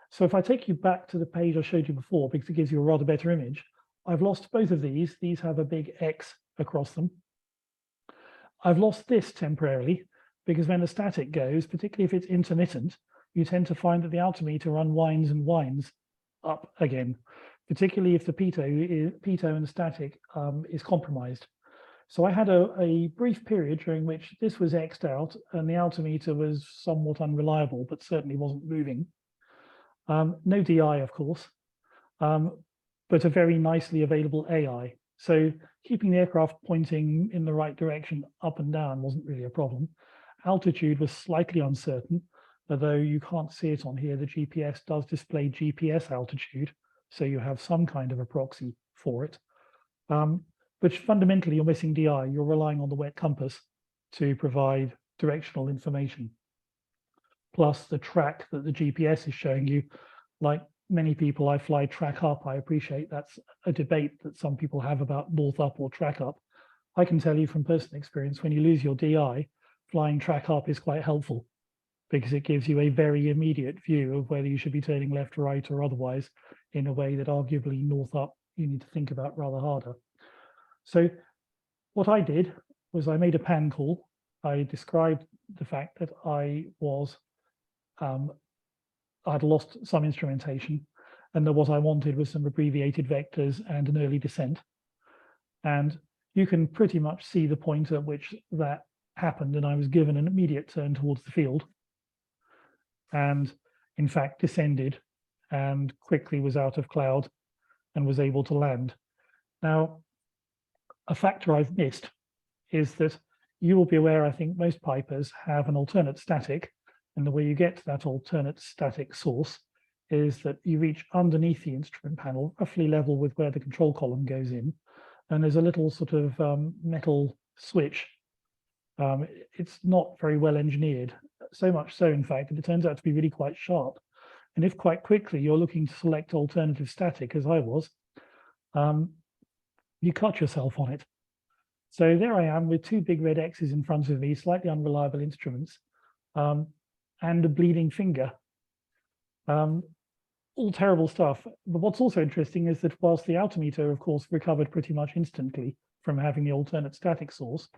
So if I take you back to the page I showed you before, because it gives you a rather better image, I've lost both of these. These have a big X across them. I've lost this temporarily because when the static goes, particularly if it's intermittent, you tend to find that the altimeter unwinds and winds up again, particularly if the pitot and the static is compromised. So I had a brief period during which this was X'd out and the altimeter was somewhat unreliable, but certainly wasn't moving. No DI, of course, but a very nicely available AI. So keeping the aircraft pointing in the right direction up and down wasn't really a problem. Altitude was slightly uncertain, although you can't see it on here. The GPS does display GPS altitude, so you have some kind of a proxy for it. But fundamentally, you're missing DI. You're relying on the wet compass to provide directional information. Plus the track that the GPS is showing you. Like many people, I fly track up. I appreciate that's a debate that some people have about north up or track up. I can tell you from personal experience, when you lose your DI, flying track up is quite helpful because it gives you a very immediate view of whether you should be turning left, right, or otherwise in a way that arguably north up you need to think about rather harder. So what I did was I made a pan call. I described the fact that I was, I'd lost some instrumentation and that what I wanted was some abbreviated vectors and an early descent. And you can pretty much see the point at which that happened, and I was given an immediate turn towards the field and in fact descended and quickly was out of cloud and was able to land. Now, a factor I've missed is that you will be aware, I think most pipers have an alternate static, and the way you get to that alternate static source is that you reach underneath the instrument panel, roughly level with where the control column goes in, and there's a little sort of metal switch. It's not very well engineered, so much so, in fact, that it turns out to be really quite sharp. And if quite quickly you're looking to select alternative static, as I was, you cut yourself on it. So there I am with two big red X's in front of me, slightly unreliable instruments, and a bleeding finger. All terrible stuff. But what's also interesting is that whilst the altimeter, of course, recovered pretty much instantly from having the alternate static source,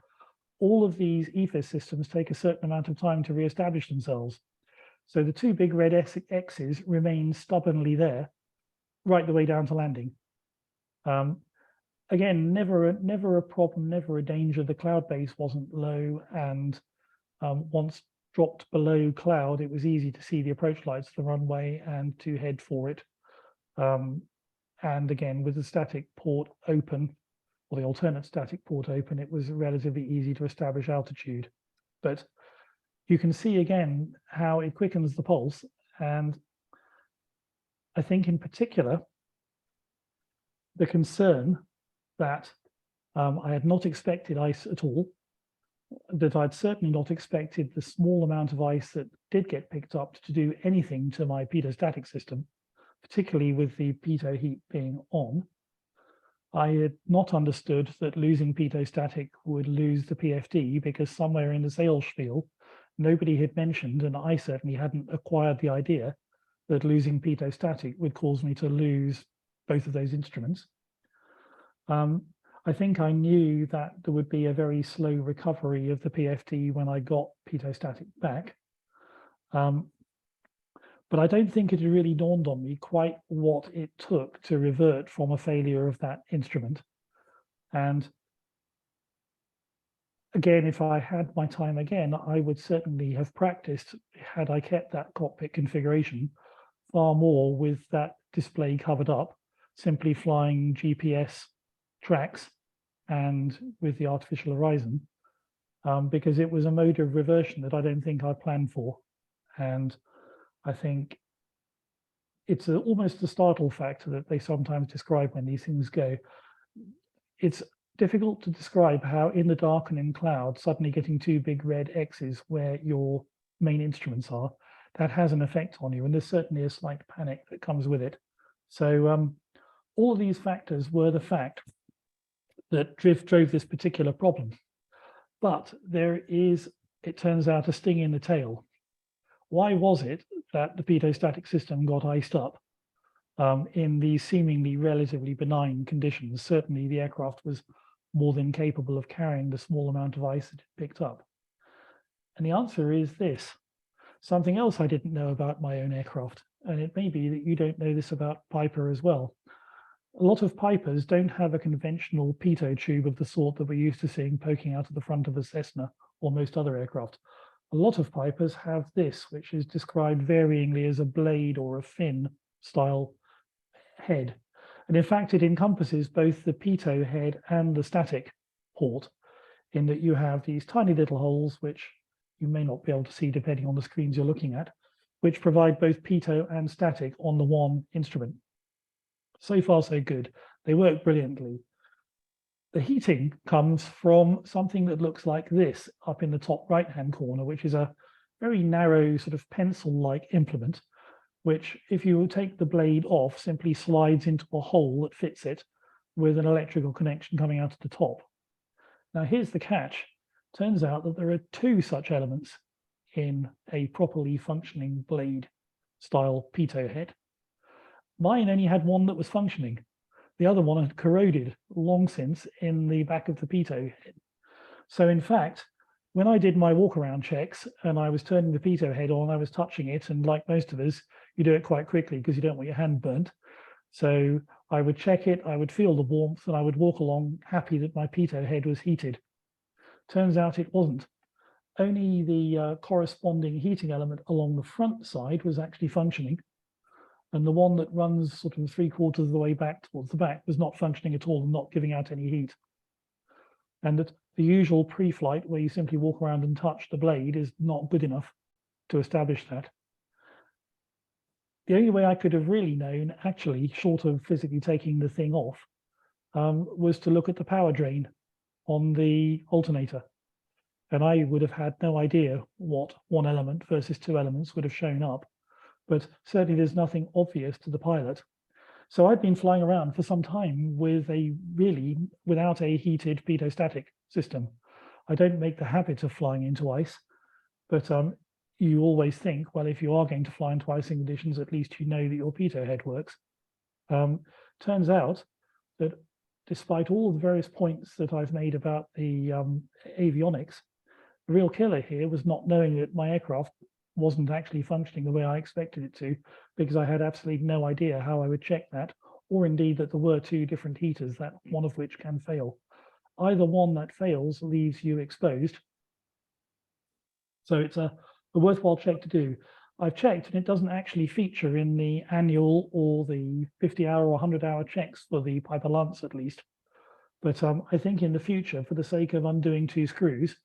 all of these EFIS systems take a certain amount of time to reestablish themselves. So the two big red X's remain stubbornly there right the way down to landing. Again, never a problem, never a danger. The cloud base wasn't low, and once dropped below cloud, it was easy to see the approach lights to the runway and to head for it. And again, with the static port open, or the alternate static port open, it was relatively easy to establish altitude. But you can see again how it quickens the pulse. And I think in particular, the concern that I had not expected ice at all, that I'd certainly not expected the small amount of ice that did get picked up to do anything to my pitot-static system, particularly with the pitot heat being on. I had not understood that losing pitot-static would lose the PFD, because somewhere in the sales spiel, nobody had mentioned, and I certainly hadn't acquired the idea, that losing pitot-static would cause me to lose both of those instruments. I think I knew that there would be a very slow recovery of the PFD when I got pitot-static back. But I don't think it had really dawned on me quite what it took to revert from a failure of that instrument. And again, if I had my time again, I would certainly have practiced, had I kept that cockpit configuration, far more with that display covered up, simply flying GPS tracks and with the artificial horizon, because it was a mode of reversion that I don't think I planned for. And I think it's almost a startle factor that they sometimes describe when these things go. It's difficult to describe how in the darkening cloud, suddenly getting two big red X's where your main instruments are, that has an effect on you. And there's certainly a slight panic that comes with it. So all of these factors were the fact that drove this particular problem. But there is, it turns out, a sting in the tail. Why was it that the pitot-static system got iced up in these seemingly relatively benign conditions? Certainly the aircraft was more than capable of carrying the small amount of ice that it picked up. And the answer is this: something else I didn't know about my own aircraft, and it may be that you don't know this about Piper as well. A lot of Pipers don't have a conventional pitot tube of the sort that we're used to seeing poking out of the front of a Cessna or most other aircraft. A lot of Pipers have this, which is described varyingly as a blade or a fin style head. And in fact, it encompasses both the pitot head and the static port, in that you have these tiny little holes, which you may not be able to see depending on the screens you're looking at, which provide both pitot and static on the one instrument. So far, so good. They work brilliantly. The heating comes from something that looks like this up in the top right-hand corner, which is a very narrow sort of pencil-like implement, which, if you take the blade off, simply slides into a hole that fits it with an electrical connection coming out at the top. Now, here's the catch. Turns out that there are two such elements in a properly functioning blade-style pitot head. Mine only had one that was functioning. The other one had corroded long since in the back of the pitot head. So in fact, when I did my walk-around checks and I was turning the pitot head on, I was touching it, and like most of us, you do it quite quickly because you don't want your hand burnt. So I would check it, I would feel the warmth, and I would walk along happy that my pitot head was heated. Turns out it wasn't. Only the corresponding heating element along the front side was actually functioning. And the one that runs sort of 3/4 of the way back towards the back was not functioning at all and not giving out any heat. And that the usual pre-flight where you simply walk around and touch the blade is not good enough to establish that. The only way I could have really known, actually, short of physically taking the thing off, was to look at the power drain on the alternator. And I would have had no idea what one element versus two elements would have shown up. But certainly there's nothing obvious to the pilot. So I've been flying around for some time with without a heated pitot-static system. I don't make the habit of flying into ice, but you always think, well, if you are going to fly into icing conditions, at least you know that your pitot head works. Turns out that despite all the various points that I've made about the avionics, the real killer here was not knowing that my aircraft wasn't actually functioning the way I expected it to, because I had absolutely no idea how I would check that, or indeed that there were two different heaters, that one of which can fail. Either one that fails leaves you exposed. So it's a worthwhile check to do. I've checked and it doesn't actually feature in the annual or the 50-hour or 100-hour checks for the Piper Lance at least. But I think in the future, for the sake of undoing two screws,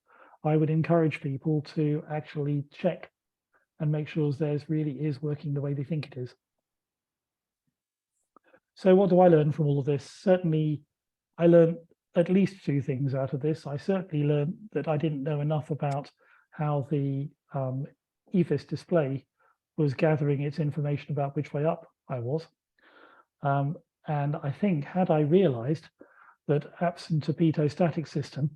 I would encourage people to actually check and make sure theirs really is working the way they think it is. So what do I learn from all of this? Certainly, I learned at least two things out of this. I certainly learned that I didn't know enough about how the EFIS display was gathering its information about which way up I was. And I think had I realized that absent a pitot-static system,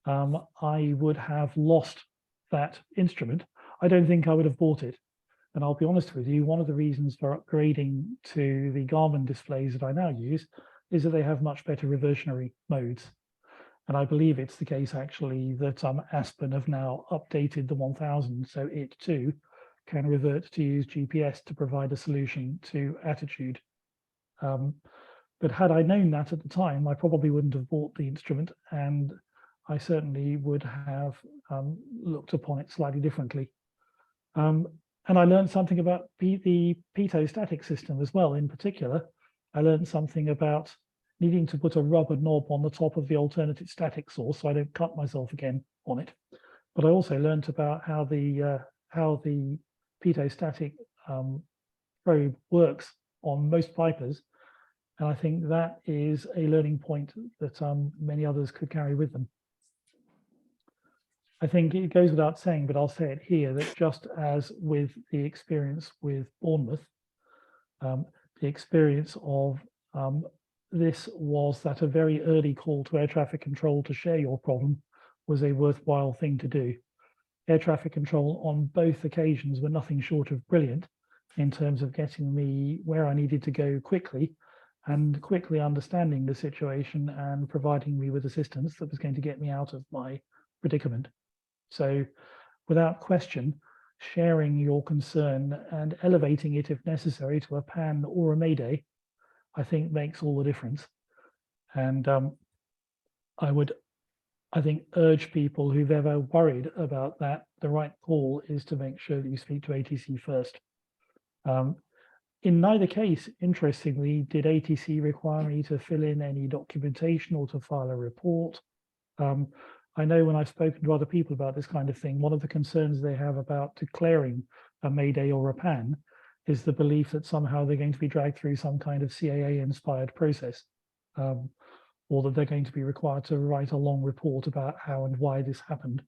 I would have lost that instrument. I don't think I would have bought it. And I'll be honest with you, one of the reasons for upgrading to the Garmin displays that I now use is that they have much better reversionary modes. And I believe it's the case actually that Aspen have now updated the 1000, so it too can revert to use GPS to provide a solution to attitude. But had I known that at the time, I probably wouldn't have bought the instrument, and I certainly would have looked upon it slightly differently. And I learned something about the pitot-static system as well. In particular, I learned something about needing to put a rubber knob on the top of the alternative static source so I don't cut myself again on it. But I also learned about how the pitot-static probe works on most pipers. And I think that is a learning point that many others could carry with them. I think it goes without saying, but I'll say it here, that just as with the experience with Bournemouth, the experience of this was that a very early call to air traffic control to share your problem was a worthwhile thing to do. Air traffic control on both occasions were nothing short of brilliant in terms of getting me where I needed to go quickly and quickly understanding the situation and providing me with assistance that was going to get me out of my predicament. So without question, sharing your concern and elevating it if necessary to a PAN or a Mayday, I think makes all the difference. And I think urge people who've ever worried about that, the right call is to make sure that you speak to ATC first. In neither case, interestingly, did ATC require me to fill in any documentation or to file a report. I know when I've spoken to other people about this kind of thing, one of the concerns they have about declaring a Mayday or a PAN is the belief that somehow they're going to be dragged through some kind of CAA-inspired process, or that they're going to be required to write a long report about how and why this happened.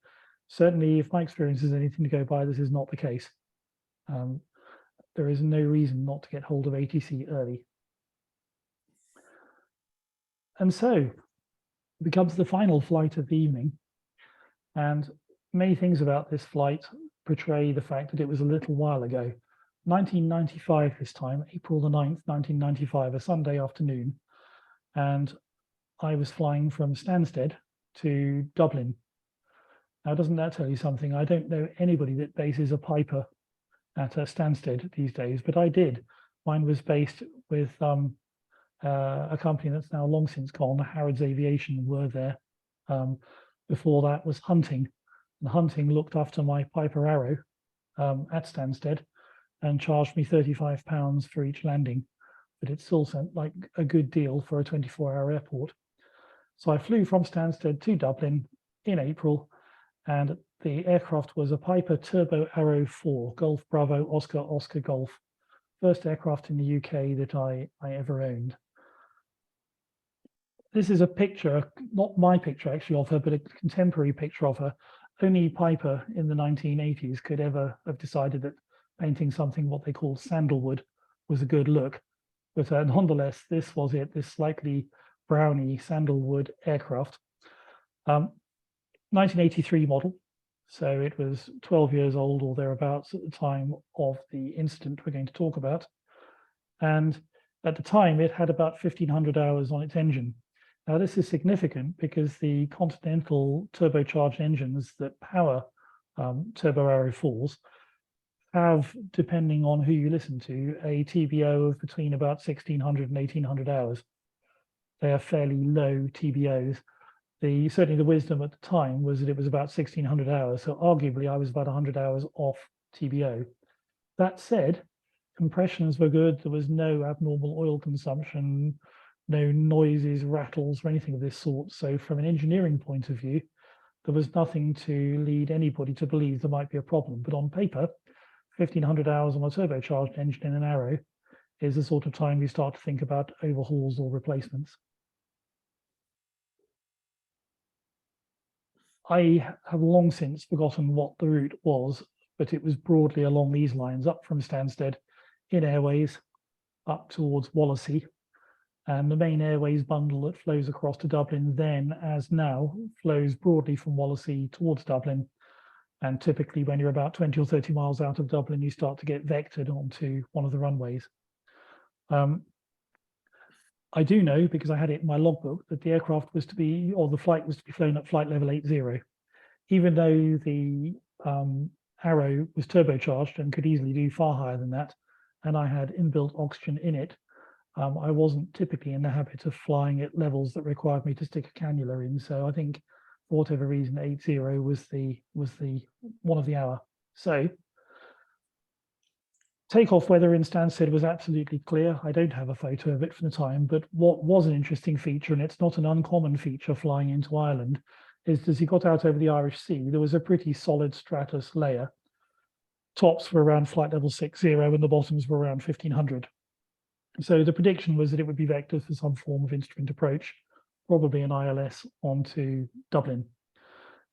Certainly, if my experience is anything to go by, this is not the case. There is no reason not to get hold of ATC early. And so, it becomes the final flight of the evening. And many things about this flight portray the fact that it was a little while ago. 1995 this time, April the 9th, 1995, a Sunday afternoon. And I was flying from Stansted to Dublin. Now, doesn't that tell you something? I don't know anybody that bases a Piper at Stansted these days, but I did. Mine was based with a company that's now long since gone, Harrods Aviation, were there. Before that was Hunting. And Hunting looked after my Piper Arrow at Stansted and charged me £35 for each landing. But it still sent like a good deal for a 24-hour airport. So I flew from Stansted to Dublin in April, and the aircraft was a Piper Turbo Arrow 4, Golf Bravo Oscar Oscar Golf. First aircraft in the UK that I ever owned. This is a picture, not my picture actually of her, but a contemporary picture of her. Only Piper in the 1980s could ever have decided that painting something what they called sandalwood was a good look. But nonetheless, this was it, this slightly browny sandalwood aircraft. 1983 model, so it was 12 years old or thereabouts at the time of the incident we're going to talk about. And at the time, it had about 1,500 hours on its engine. Now, this is significant because the Continental turbocharged engines that power Turbo Arrow 4s have, depending on who you listen to, a TBO of between about 1,600 and 1,800 hours. They are fairly low TBOs. Certainly the wisdom at the time was that it was about 1,600 hours. So arguably I was about 100 hours off TBO. That said, compressions were good. There was no abnormal oil consumption, no noises, rattles, or anything of this sort. So from an engineering point of view, there was nothing to lead anybody to believe there might be a problem. But on paper, 1,500 hours on a turbocharged engine in an Arrow is the sort of time we start to think about overhauls or replacements. I have long since forgotten what the route was, but it was broadly along these lines, up from Stansted in Airways, up towards Wallasey. And the main Airways bundle that flows across to Dublin then, as now, flows broadly from Wallasey towards Dublin. And typically when you're about 20 or 30 miles out of Dublin, you start to get vectored onto one of the runways. I do know, because I had it in my logbook, that the aircraft was to be, or the flight was to be flown at flight level 80, even though the Arrow was turbocharged and could easily do far higher than that, and I had inbuilt oxygen in it. I wasn't typically in the habit of flying at levels that required me to stick a cannula in. So I think, for whatever reason, 80 was the one of the hour. So takeoff weather in Stansted was absolutely clear. I don't have a photo of it from the time, but what was an interesting feature, and it's not an uncommon feature flying into Ireland, is as you got out over the Irish Sea, there was a pretty solid stratus layer. Tops were around flight level 60 and the bottoms were around 1500. So the prediction was that it would be vectored for some form of instrument approach, probably an ILS onto Dublin.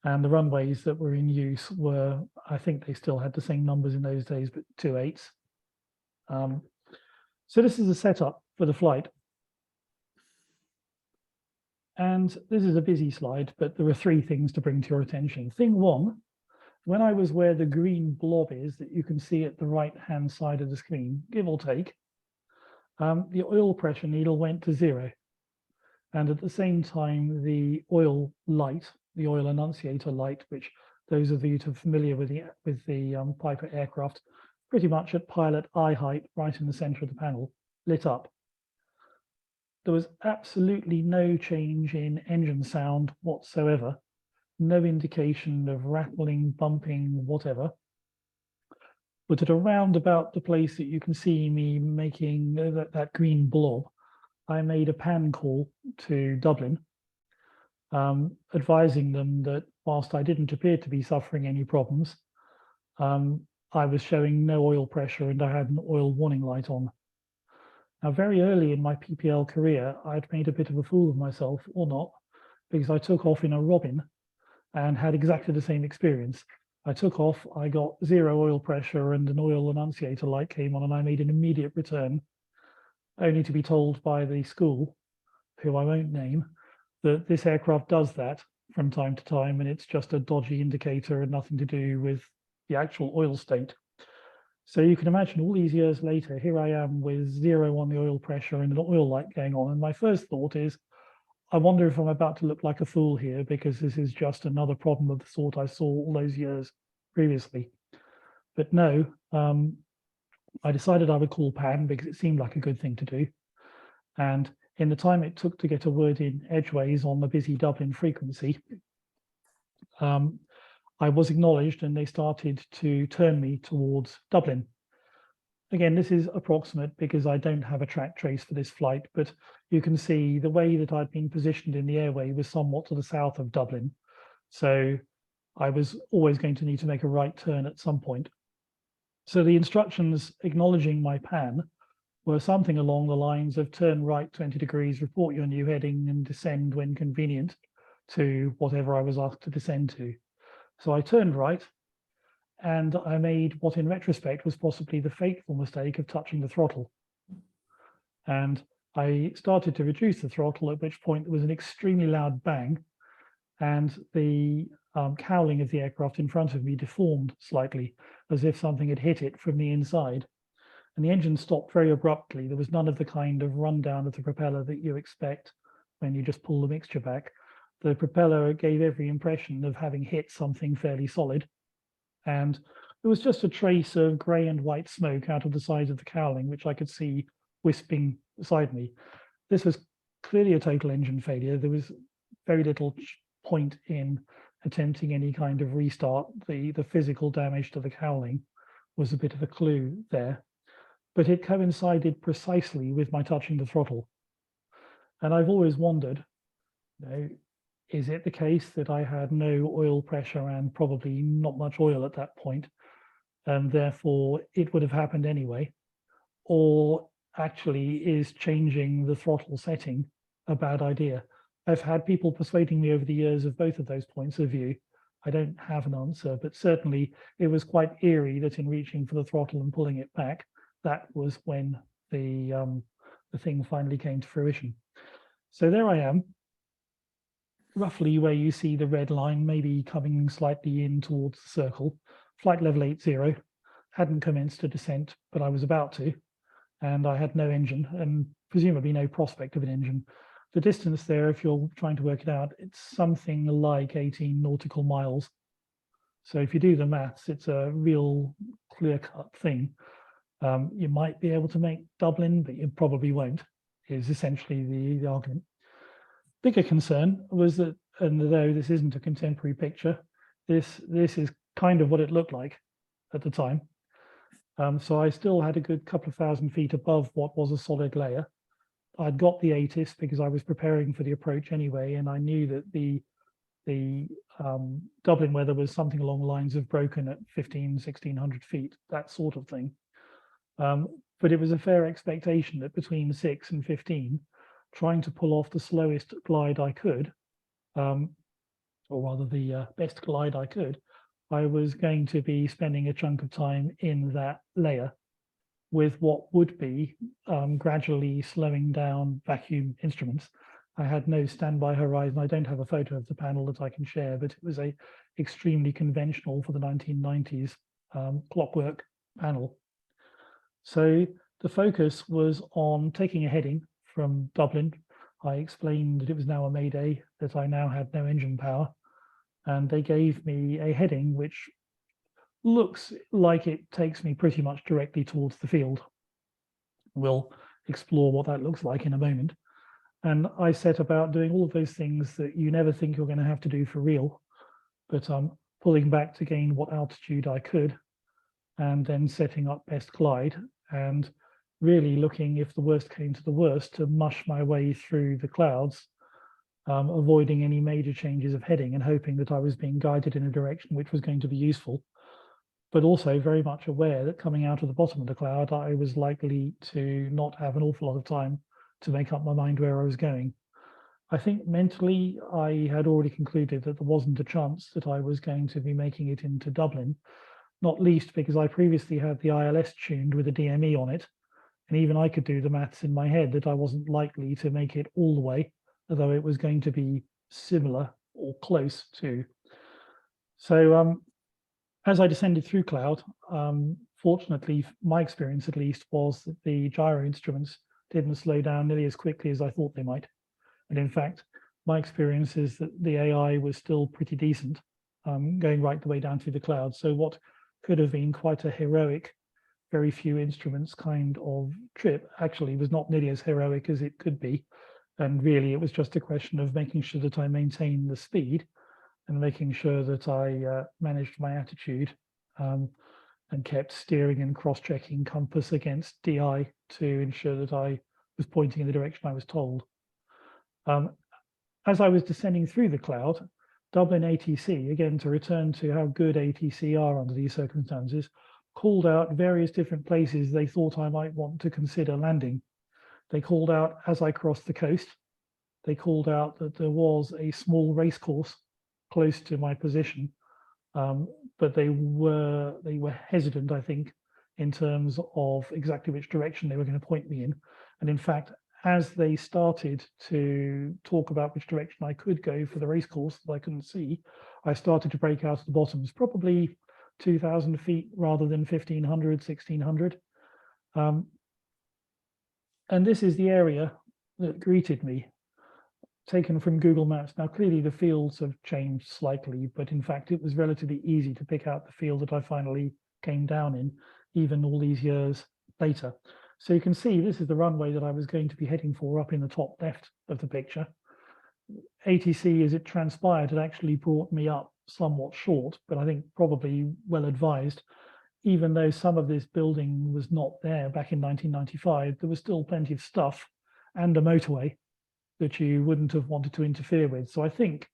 And the runways that were in use were, I think they still had the same numbers in those days, but 28s. So this is a setup for the flight. And this is a busy slide, but there are three things to bring to your attention. Thing one, when I was where the green blob is that you can see at the right-hand side of the screen, give or take, the oil pressure needle went to 0. And at the same time, the oil light, the oil annunciator light, which those of you who are familiar with the Piper aircraft, pretty much at pilot eye height, right in the center of the panel, lit up. There was absolutely no change in engine sound whatsoever, no indication of rattling, bumping, whatever. But at around about the place that you can see me making that green blob, I made a pan call to Dublin, advising them that whilst I didn't appear to be suffering any problems, I was showing no oil pressure and I had an oil warning light on. Now, very early in my PPL career, I'd made a bit of a fool of myself, or not, because I took off in a Robin and had exactly the same experience. I took off, I got 0 oil pressure and an oil annunciator light came on and I made an immediate return, only to be told by the school, who I won't name, that this aircraft does that from time to time and it's just a dodgy indicator and nothing to do with the actual oil state. So you can imagine all these years later, here I am with 0 on the oil pressure and an oil light going on. And my first thought is, I wonder if I'm about to look like a fool here because this is just another problem of the sort I saw all those years previously. But no, I decided I would call Pan because it seemed like a good thing to do. And in the time it took to get a word in edgeways on the busy Dublin frequency, I was acknowledged and they started to turn me towards Dublin. Again, this is approximate because I don't have a track trace for this flight, but you can see the way that I'd been positioned in the airway was somewhat to the south of Dublin. So I was always going to need to make a right turn at some point. So the instructions acknowledging my pan were something along the lines of turn right 20 degrees, report your new heading and descend when convenient to whatever I was asked to descend to. So I turned right and I made what in retrospect was possibly the fateful mistake of touching the throttle. And I started to reduce the throttle, at which point there was an extremely loud bang and the cowling of the aircraft in front of me deformed slightly as if something had hit it from the inside. And the engine stopped very abruptly. There was none of the kind of rundown of the propeller that you expect when you just pull the mixture back. The propeller gave every impression of having hit something fairly solid. And there was just a trace of grey and white smoke out of the sides of the cowling, which I could see wisping beside me. This was clearly a total engine failure. There was very little point in attempting any kind of restart. The physical damage to the cowling was a bit of a clue there, but it coincided precisely with my touching the throttle. And I've always wondered, you know, is it the case that I had no oil pressure and probably not much oil at that point, and therefore it would have happened anyway? Or actually is changing the throttle setting a bad idea? I've had people persuading me over the years of both of those points of view. I don't have an answer, but certainly it was quite eerie that in reaching for the throttle and pulling it back, that was when the thing finally came to fruition. So there I am, roughly where you see the red line, maybe coming slightly in towards the circle. Flight level 80, hadn't commenced a descent, but I was about to, and I had no engine and presumably no prospect of an engine. The distance there, if you're trying to work it out, it's something like 18 nautical miles. So if you do the maths, it's a real clear-cut thing. You might be able to make Dublin, but you probably won't, is essentially the argument. Bigger concern was that, and though this isn't a contemporary picture, this is kind of what it looked like at the time. So I still had a good couple of thousand feet above what was a solid layer. I'd got the ATIS because I was preparing for the approach anyway, and I knew that the Dublin weather was something along the lines of broken at 1600 feet, that sort of thing. But it was a fair expectation that between 6 and 15, trying to pull off the slowest glide I could, or rather the best glide I could, I was going to be spending a chunk of time in that layer with what would be gradually slowing down vacuum instruments. I had no standby horizon. I don't have a photo of the panel that I can share, but it was a extremely conventional for the 1990s clockwork panel. So the focus was on taking a heading from Dublin. I explained that it was now a Mayday, that I now had no engine power, and they gave me a heading which looks like it takes me pretty much directly towards the field. We'll explore what that looks like in a moment. And I set about doing all of those things that you never think you're going to have to do for real, but pulling back to gain what altitude I could, and then setting up best glide, and really looking, if the worst came to the worst, to mush my way through the clouds, avoiding any major changes of heading and hoping that I was being guided in a direction which was going to be useful, but also very much aware that coming out of the bottom of the cloud, I was likely to not have an awful lot of time to make up my mind where I was going. I think mentally, I had already concluded that there wasn't a chance that I was going to be making it into Dublin, not least because I previously had the ILS tuned with a DME on it. And even I could do the maths in my head that I wasn't likely to make it all the way, although it was going to be similar or close to. So as I descended through cloud, fortunately, my experience at least was that the gyro instruments didn't slow down nearly as quickly as I thought they might. And in fact, my experience is that the AI was still pretty decent, going right the way down through the cloud. So what could have been quite a heroic, very few instruments kind of trip actually was not nearly as heroic as it could be. And really, it was just a question of making sure that I maintained the speed and making sure that I managed my attitude and kept steering and cross-checking compass against DI to ensure that I was pointing in the direction I was told. As I was descending through the cloud, Dublin ATC, again, to return to how good ATC are under these circumstances, called out various different places they thought I might want to consider landing. They called out as I crossed the coast. They called out that there was a small race course close to my position, but they were hesitant, I think, in terms of exactly which direction they were going to point me in. And in fact, as they started to talk about which direction I could go for the race course that I couldn't see, I started to break out of the bottoms, probably 2,000 feet rather than 1,500, 1,600. And this is the area that greeted me, taken from Google Maps. Now, clearly the fields have changed slightly, but in fact, it was relatively easy to pick out the field that I finally came down in, even all these years later. So you can see this is the runway that I was going to be heading for up in the top left of the picture. ATC, as it transpired, had actually brought me up somewhat short, but I think probably well advised. Even though some of this building was not there back in 1995, there was still plenty of stuff and a motorway that you wouldn't have wanted to interfere with. So I think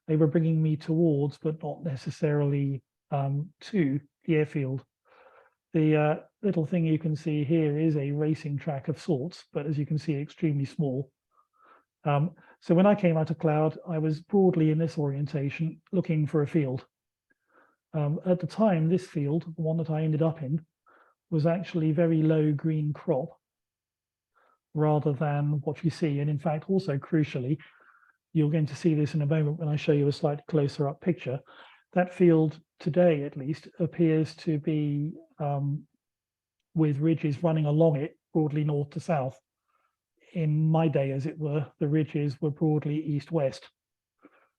they were bringing me towards, but not necessarily to the airfield. The little thing you can see here is a racing track of sorts, but as you can see, extremely small. So when I came out of cloud, I was broadly in this orientation, looking for a field. At the time, this field, the one that I ended up in, was actually very low green crop rather than what you see. And in fact, also crucially, you're going to see this in a moment when I show you a slightly closer up picture. That field today, at least, appears to be with ridges running along it broadly north to south. In my day, as it were, the ridges were broadly east-west.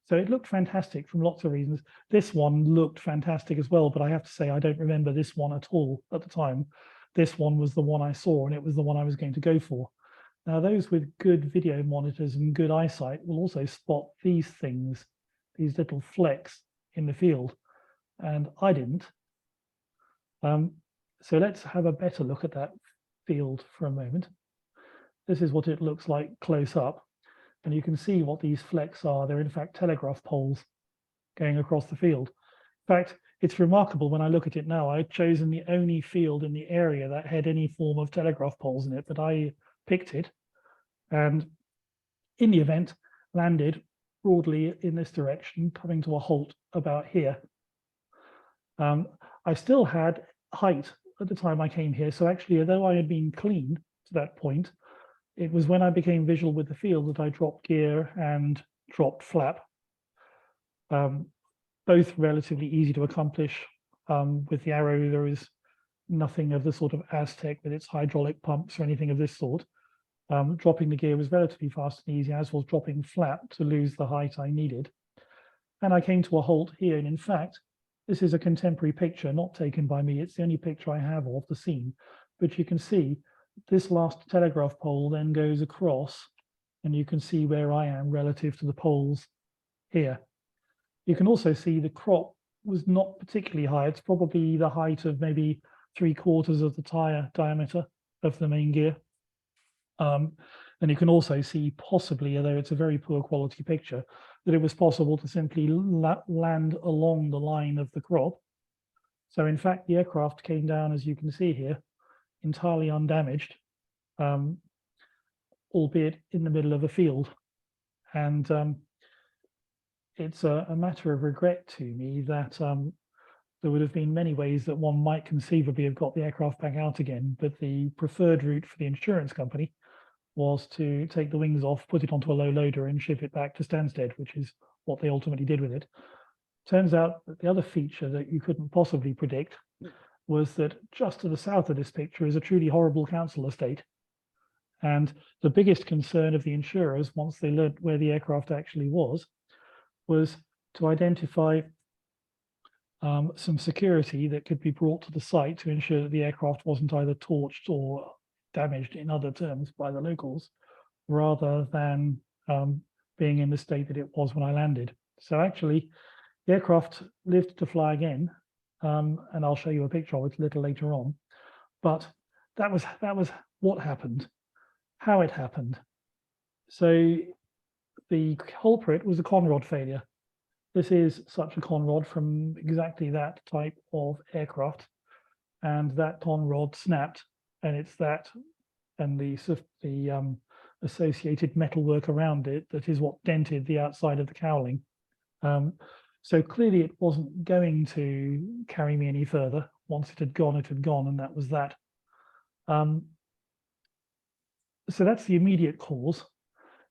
So it looked fantastic from lots of reasons. This one looked fantastic as well, but I have to say I don't remember this one at all at the time. This one was the one I saw, and it was the one I was going to go for. Now, those with good video monitors and good eyesight will also spot these things, these little flecks in the field, and I didn't. So let's have a better look at that field for a moment. This is what it looks like close up, and you can see what these flecks are. They're in fact telegraph poles going across the field. In fact, it's remarkable when I look at it now. I'd chosen the only field in the area that had any form of telegraph poles in it, but I picked it, and in the event landed broadly in this direction, coming to a halt about here. I still had height at the time I came here, so actually, although I had been clean to that point, it was when I became visual with the field that I dropped gear and dropped flap. Both relatively easy to accomplish. With the arrow, there is nothing of the sort of Aztec with its hydraulic pumps or anything of this sort. Dropping the gear was relatively fast and easy, as was dropping flap to lose the height I needed. And I came to a halt here, and in fact, this is a contemporary picture, not taken by me. It's the only picture I have of the scene. But you can see this last telegraph pole then goes across, and you can see where I am relative to the poles here. You can also see the crop was not particularly high. It's probably the height of maybe 3/4 of the tire diameter of the main gear. And you can also see possibly, although it's a very poor quality picture, that it was possible to simply land along the line of the crop. So in fact, the aircraft came down, as you can see here, entirely undamaged, albeit in the middle of a field. And it's a matter of regret to me that there would have been many ways that one might conceivably have got the aircraft back out again, but the preferred route for the insurance company was to take the wings off, put it onto a low loader and ship it back to Stansted, which is what they ultimately did with it. Turns out that the other feature that you couldn't possibly predict was that just to the south of this picture is a truly horrible council estate. And the biggest concern of the insurers, once they learned where the aircraft actually was to identify some security that could be brought to the site to ensure that the aircraft wasn't either torched or damaged in other terms by the locals, rather than being in the state that it was when I landed. So actually, the aircraft lived to fly again, and I'll show you a picture of it a little later on. But that was what happened, how it happened. So the culprit was a conrod failure. This is such a conrod from exactly that type of aircraft, and that conrod snapped, and it's that and the associated metalwork around it that is what dented the outside of the cowling. So clearly it wasn't going to carry me any further. Once it had gone, and that was that. So that's the immediate cause.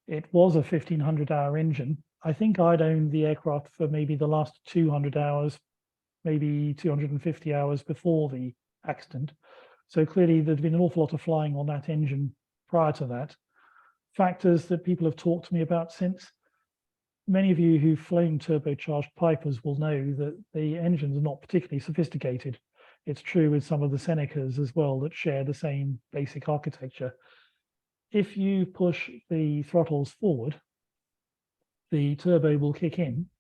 It was a 1,500-hour engine. I think I'd owned the aircraft for maybe the last 200 hours, maybe 250 hours before the accident. So clearly there'd been an awful lot of flying on that engine prior to that. Factors that people have talked to me about since. Many of you who've flown turbocharged Pipers will know that the engines are not particularly sophisticated. It's true with some of the Senecas as well that share the same basic architecture. If you push the throttles forward, the turbo will kick in,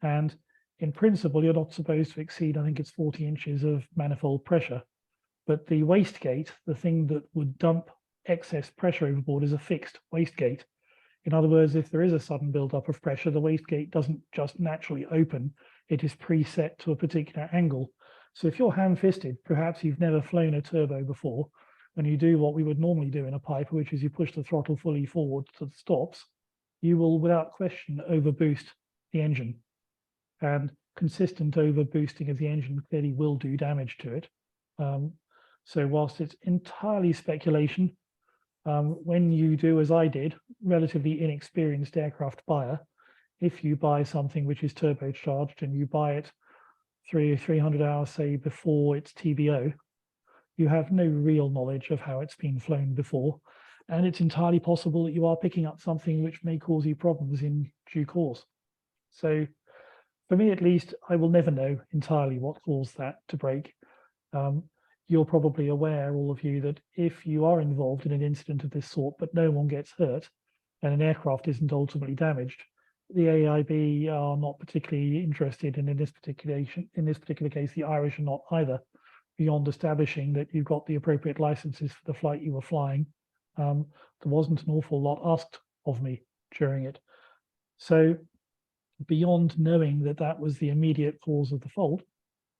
and in principle, you're not supposed to exceed, I think it's 40 inches of manifold pressure. But the wastegate, the thing that would dump excess pressure overboard, is a fixed wastegate. In other words, if there is a sudden buildup of pressure, the wastegate doesn't just naturally open. It is preset to a particular angle. So if you're ham-fisted, perhaps you've never flown a turbo before, and you do what we would normally do in a Piper, which is you push the throttle fully forward to the stops, you will without question overboost the engine. And consistent overboosting of the engine clearly will do damage to it. So whilst it's entirely speculation, when you do, as I did, relatively inexperienced aircraft buyer, if you buy something which is turbocharged and you buy it 300 hours, say, before its TBO, you have no real knowledge of how it's been flown before. And it's entirely possible that you are picking up something which may cause you problems in due course. So for me, at least, I will never know entirely what caused that to break. You're probably aware, all of you, that if you are involved in an incident of this sort, but no one gets hurt and an aircraft isn't ultimately damaged, the AIB are not particularly interested, and in this particular case, the Irish are not either, beyond establishing that you've got the appropriate licenses for the flight you were flying. There wasn't an awful lot asked of me during it. So beyond knowing that that was the immediate cause of the fault,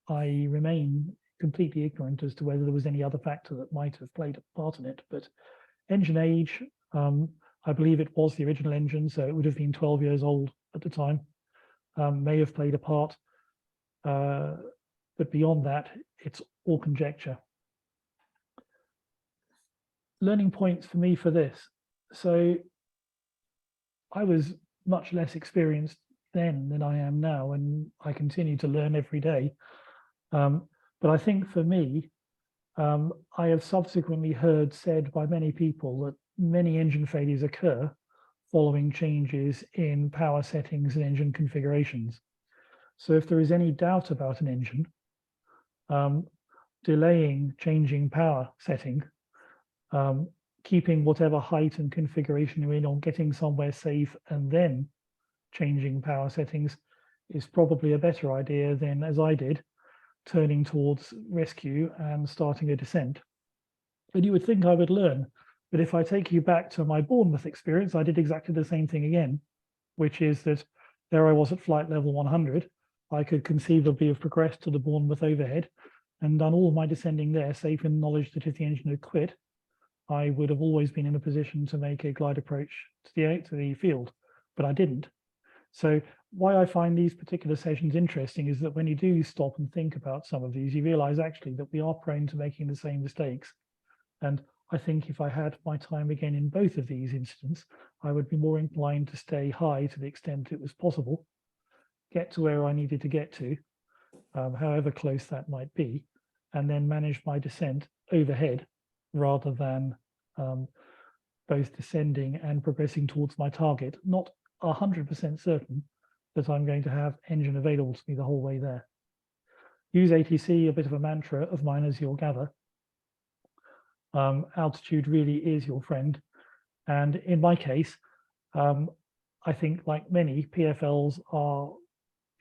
I remain completely ignorant as to whether there was any other factor that might have played a part in it. But engine age, I believe it was the original engine, so it would have been 12 years old at the time, may have played a part. But beyond that, it's all conjecture. Learning points for me for this. So I was much less experienced then than I am now, and I continue to learn every day. But I think for me, I have subsequently heard said by many people that many engine failures occur following changes in power settings and engine configurations. So if there is any doubt about an engine, delaying changing power setting, keeping whatever height and configuration you're in, or getting somewhere safe and then changing power settings is probably a better idea than, as I did, turning towards rescue and starting a descent. And you would think I would learn, but if I take you back to my Bournemouth experience, I did exactly the same thing again, which is that there I was at flight level 100. I could conceivably have progressed to the Bournemouth overhead and done all of my descending there, safe in the knowledge that if the engine had quit, I would have always been in a position to make a glide approach to the field, but I didn't. So why I find these particular sessions interesting is that when you do stop and think about some of these, you realize actually that we are prone to making the same mistakes. And I think if I had my time again in both of these incidents, I would be more inclined to stay high to the extent it was possible, get to where I needed to get to, however close that might be, and then manage my descent overhead rather than both descending and progressing towards my target, not 100% certain that I'm going to have engine available to me the whole way there. Use ATC, a bit of a mantra of mine, as you'll gather. Altitude really is your friend. And in my case, I think like many, PFLs are,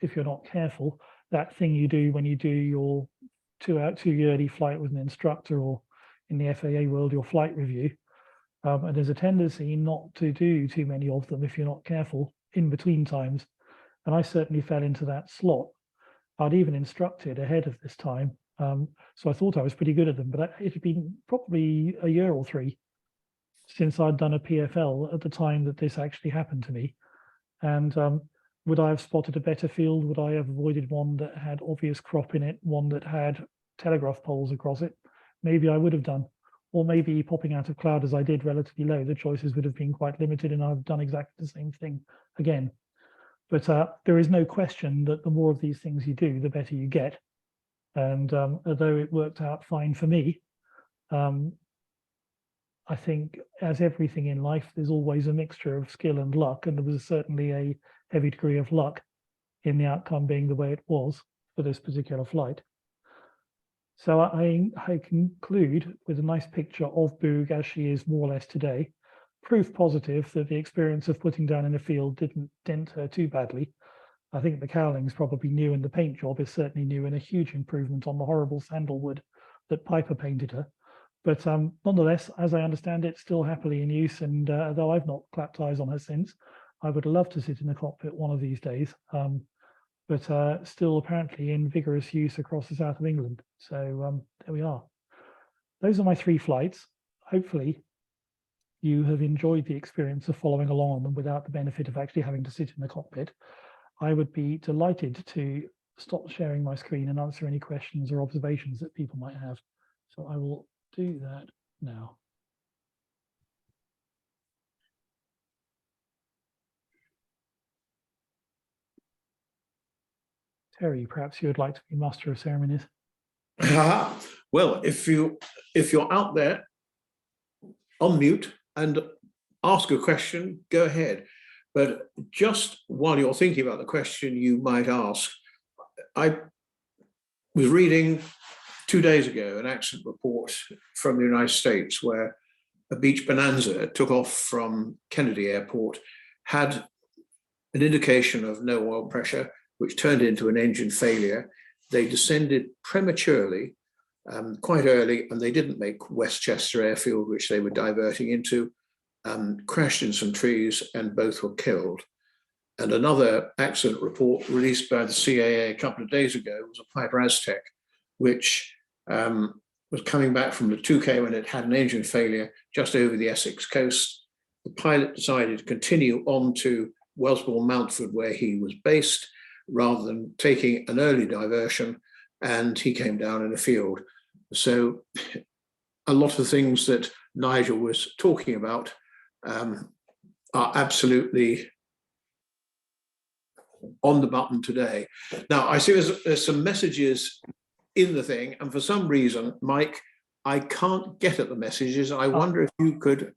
if you're not careful, that thing you do when you do your two-yearly flight with an instructor, or in the FAA world, your flight review. And there's a tendency not to do too many of them if you're not careful in between times. And I certainly fell into that slot. I'd even instructed ahead of this time. So I thought I was pretty good at them, but it had been probably a year or three since I'd done a PFL at the time that this actually happened to me. And would I have spotted a better field? Would I have avoided one that had obvious crop in it, one that had telegraph poles across it? Maybe I would have done. Or maybe popping out of cloud as I did relatively low, the choices would have been quite limited, and I've done exactly the same thing again. But there is no question that the more of these things you do, the better you get. And although it worked out fine for me, I think as everything in life, there's always a mixture of skill and luck, and there was certainly a heavy degree of luck in the outcome being the way it was for this particular flight. So I conclude with a nice picture of Boog as she is more or less today, proof positive that the experience of putting down in a field didn't dent her too badly. I think the cowling's probably new, and the paint job is certainly new, and a huge improvement on the horrible sandalwood that Piper painted her. But nonetheless, as I understand it, still happily in use, and though I've not clapped eyes on her since, I would love to sit in the cockpit one of these days. but still apparently in vigorous use across the south of England. So there we are. Those are my 3 flights. Hopefully you have enjoyed the experience of following along on them without the benefit of actually having to sit in the cockpit. I would be delighted to stop sharing my screen and answer any questions or observations that people might have. So I will do that now. Terry, perhaps you would like to be master of ceremonies. Well, if you're out there, unmute and ask a question, go ahead. But just while you're thinking about the question you might ask, I was reading 2 days ago an accident report from the United States where a beach bonanza took off from Kennedy Airport, had an indication of no oil pressure, which turned into an engine failure. They descended prematurely, quite early, and they didn't make Westchester Airfield, which they were diverting into, crashed in some trees, and both were killed. And another accident report released by the CAA a couple of days ago was a Piper Aztec, which was coming back from the 2K when it had an engine failure just over the Essex coast. The pilot decided to continue on to Wellesbourne Mountford, where he was based, rather than taking an early diversion, and he came down in a field. So a lot of the things that Nigel was talking about are absolutely on the button today. Now, I see there's some messages in the thing, and for some reason, Mike, I can't get at the messages. I wonder if you could...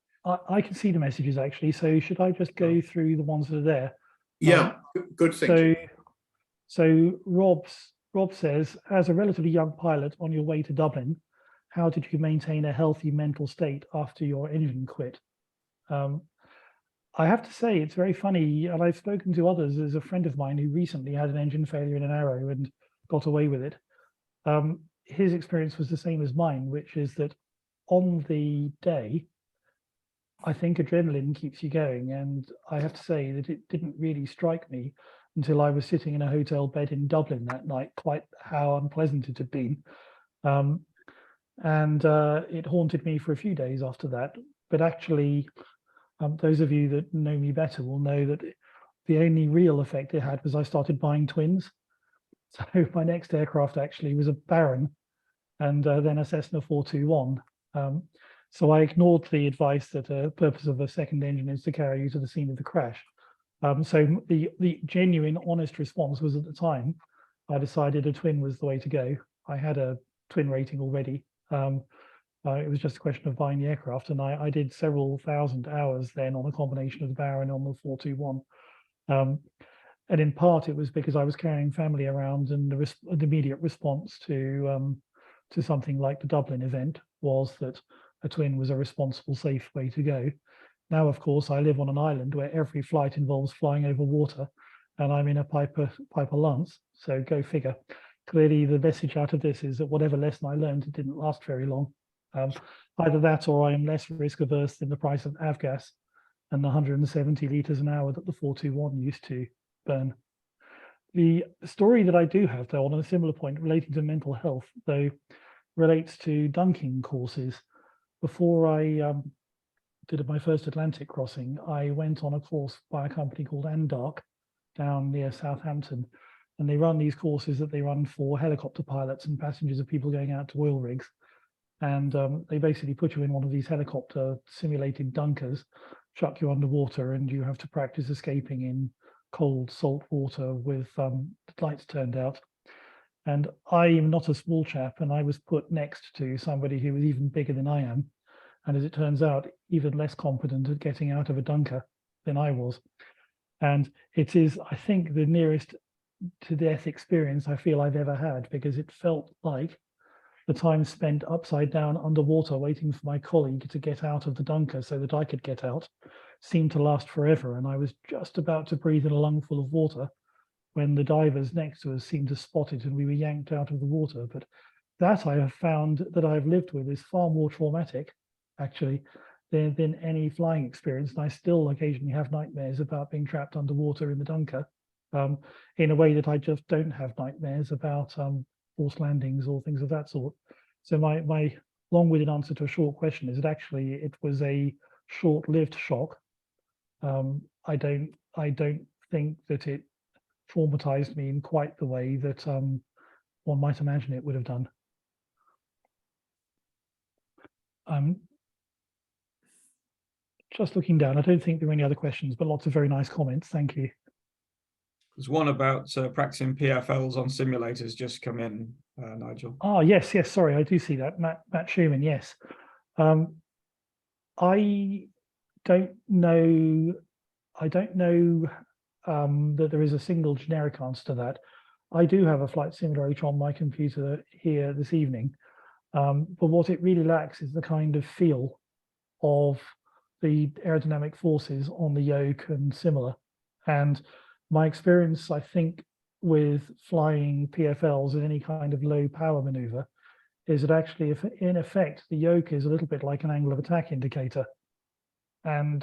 I can see the messages, actually. So should I just go through the ones that are there? Yeah, good thinking. So Rob says, as a relatively young pilot on your way to Dublin, how did you maintain a healthy mental state after your engine quit? I have to say, it's very funny, and I've spoken to others. There's a friend of mine who recently had an engine failure in an Arrow and got away with it. His experience was the same as mine, which is that on the day, I think adrenaline keeps you going. And I have to say that it didn't really strike me until I was sitting in a hotel bed in Dublin that night, quite how unpleasant it had been. It haunted me for a few days after that. But actually, those of you that know me better will know that the only real effect it had was I started buying twins. So my next aircraft actually was a Baron and then a Cessna 421. So I ignored the advice that the purpose of a second engine is to carry you to the scene of the crash. So the genuine, honest response was, at the time, I decided a twin was the way to go. I had a twin rating already. It was just a question of buying the aircraft, and I did several thousand hours then on a combination of the Baron and on the 421. And in part, it was because I was carrying family around, and the immediate response to something like the Dublin event was that a twin was a responsible, safe way to go. Now, of course, I live on an island where every flight involves flying over water, and I'm in a Piper Lance, so go figure. Clearly, the message out of this is that whatever lesson I learned, it didn't last very long. Either that, or I am less risk averse than the price of avgas and the 170 litres an hour that the 421 used to burn. The story that I do have, though, on a similar point relating to mental health, though, relates to dunking courses. Before I did my first Atlantic crossing, I went on a course by a company called Andark down near Southampton, and they run these courses that they run for helicopter pilots and passengers of people going out to oil rigs. And they basically put you in one of these helicopter simulated dunkers, chuck you underwater, and you have to practice escaping in cold salt water with the lights turned out. And I am not a small chap, and I was put next to somebody who was even bigger than I am, and as it turns out, even less competent at getting out of a dunker than I was. And it is, I think, the nearest to death experience I feel I've ever had, because it felt like the time spent upside down underwater waiting for my colleague to get out of the dunker so that I could get out seemed to last forever. And I was just about to breathe in a lungful of water when the divers next to us seemed to spot it and we were yanked out of the water. But that I have found that I've lived with is far more traumatic, actually, than any flying experience. And I still occasionally have nightmares about being trapped underwater in the dunker in a way that I just don't have nightmares about forced landings or things of that sort. So my long-winded answer to a short question is that actually it was a short-lived shock. I don't think that it traumatized me in quite the way that one might imagine it would have done. Just looking down, I don't think there are any other questions, but lots of very nice comments. Thank you. There's one about practicing PFLs on simulators just come in, Nigel. Oh, yes. Sorry, I do see that. Matt Schumann, yes. I don't know that there is a single generic answer to that. I do have a flight simulator on my computer here this evening, but what it really lacks is the kind of feel of the aerodynamic forces on the yoke and similar. And my experience, I think, with flying PFLs in any kind of low power maneuver is that actually, if in effect, the yoke is a little bit like an angle of attack indicator. And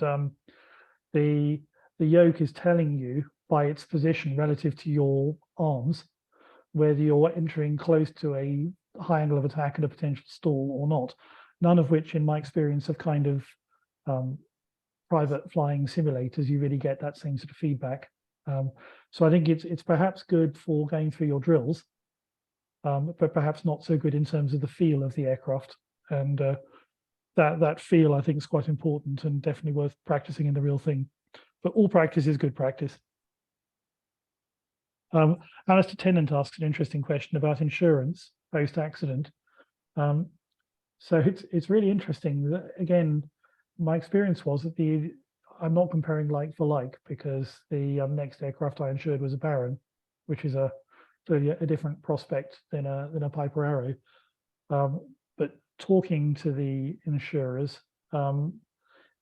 the yoke is telling you by its position relative to your arms, whether you're entering close to a high angle of attack and a potential stall or not. None of which, in my experience of kind of private flying simulators, you really get that same sort of feedback. So I think it's perhaps good for going through your drills, but perhaps not so good in terms of the feel of the aircraft. And that feel, I think, is quite important and definitely worth practicing in the real thing. But all practice is good practice. Alistair Tennant asks an interesting question about insurance post-accident. So it's really interesting that, again, my experience was that I'm not comparing like for like, because the next aircraft I insured was a Baron, which is clearly a different prospect than a Piper Arrow. But talking to the insurers,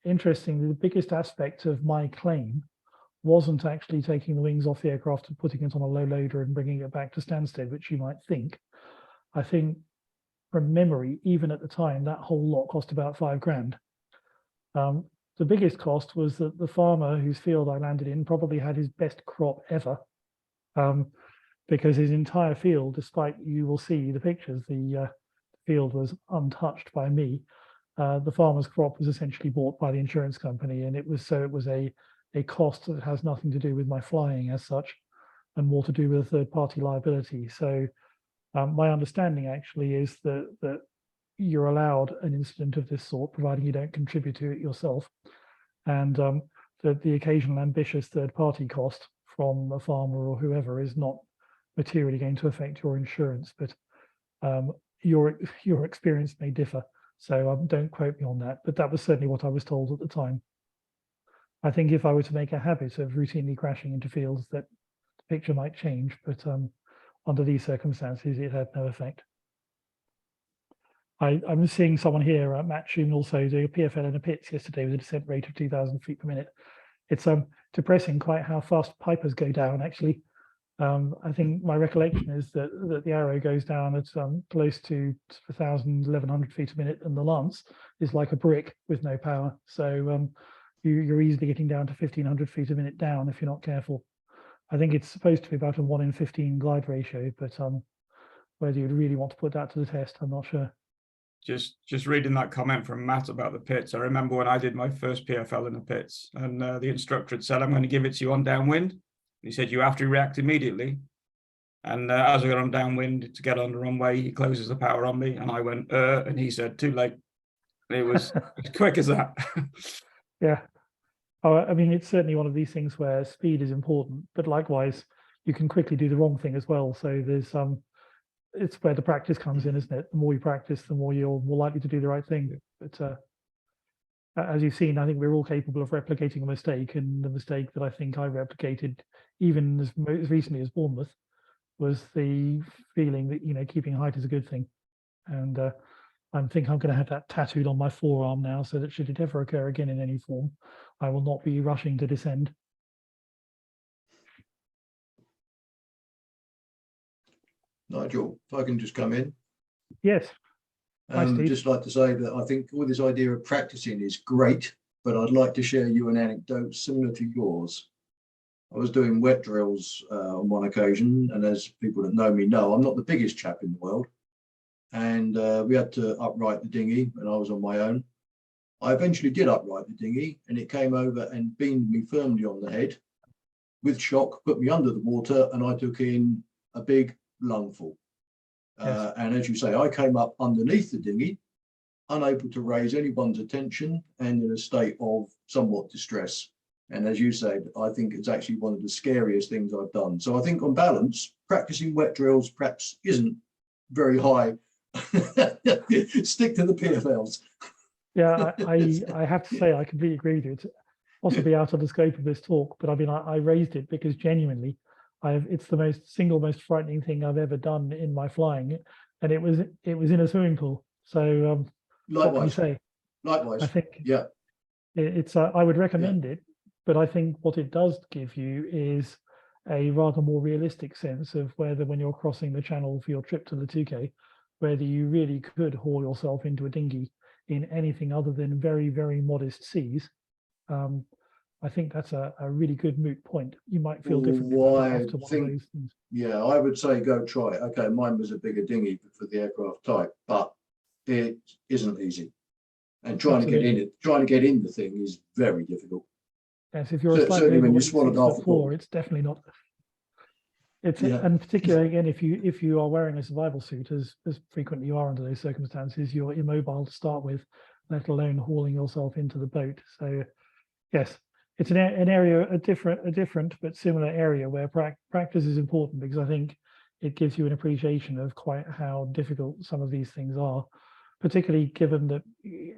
interestingly, the biggest aspect of my claim wasn't actually taking the wings off the aircraft and putting it on a low loader and bringing it back to Stansted, which you might think. I think from memory, even at the time, that whole lot cost about £5,000. The biggest cost was that the farmer whose field I landed in probably had his best crop ever, because his entire field, despite you will see the pictures, the field was untouched by me. The farmer's crop was essentially bought by the insurance company, and it was a cost that has nothing to do with my flying as such, and more to do with a third-party liability. So my understanding actually is that you're allowed an incident of this sort, providing you don't contribute to it yourself, and that the occasional ambitious third-party cost from a farmer or whoever is not materially going to affect your insurance, but your experience may differ. So don't quote me on that, but that was certainly what I was told at the time. I think if I were to make a habit of routinely crashing into fields, that the picture might change, but under these circumstances, it had no effect. I'm seeing someone here, Matt Schumann, also doing a PFL in a pits yesterday with a descent rate of 2,000 feet per minute. It's depressing quite how fast Pipers go down, actually. I think my recollection is that the Arrow goes down at close to 1,000, 1,100 feet a minute, and the Lance is like a brick with no power. So you're easily getting down to 1,500 feet a minute down if you're not careful. I think it's supposed to be about a 1 in 15 glide ratio, but whether you'd really want to put that to the test, I'm not sure. Just reading that comment from Matt about the pits, I remember when I did my first PFL in the pits, and the instructor had said, "I'm going to give it to you on downwind." He said, "You have to react immediately." And as I got on downwind to get on the runway, he closes the power on me, and I went, and he said, "Too late." And it was as quick as that. Yeah. I mean, it's certainly one of these things where speed is important, but likewise, you can quickly do the wrong thing as well. So there's it's where the practice comes in, isn't it? The more you practice, the more you're more likely to do the right thing. But as you've seen, I think we're all capable of replicating a mistake, and the mistake that I think I replicated, even as recently as Bournemouth, was the feeling that keeping height is a good thing. And I think I'm going to have that tattooed on my forearm now, so that should it ever occur again in any form, I will not be rushing to descend. Nigel, if I can just come in. Yes. I'd just like to say that I think all this idea of practicing is great, but I'd like to share you an anecdote similar to yours. I was doing wet drills on one occasion, and as people that know me know, I'm not the biggest chap in the world. And we had to upright the dinghy, and I was on my own. I eventually did upright the dinghy, and it came over and beamed me firmly on the head with shock, put me under the water, and I took in a big lungful. Yes. And as you say, I came up underneath the dinghy, unable to raise anyone's attention and in a state of somewhat distress. And as you said, I think it's actually one of the scariest things I've done. So I think on balance, practicing wet drills perhaps isn't very high. Stick to the PFLs. Yeah, I have to say I completely agree with you. It's possibly out of the scope of this talk, but I mean I raised it because genuinely it's the single most frightening thing I've ever done in my flying, and it was in a swimming pool. So what can you say? Likewise. I think yeah, it's I would recommend it, but I think what it does give you is a rather more realistic sense of whether, when you're crossing the channel for your trip to Latuke, whether you really could haul yourself into a dinghy in anything other than very, very modest seas. I think that's a really good moot point. You might feel differently about it after one of those things. Yeah, I would say go try it. Okay, mine was a bigger dinghy for the aircraft type, but it isn't easy. And trying to get in the thing is very difficult. Yes, if you're certainly when you swallowed half the floor, it's definitely not. It's and particularly again, if you are wearing a survival suit, as frequently you are under those circumstances, you're immobile to start with, let alone hauling yourself into the boat. So yes, it's an area, a different but similar area where practice is important, because I think it gives you an appreciation of quite how difficult some of these things are, particularly given that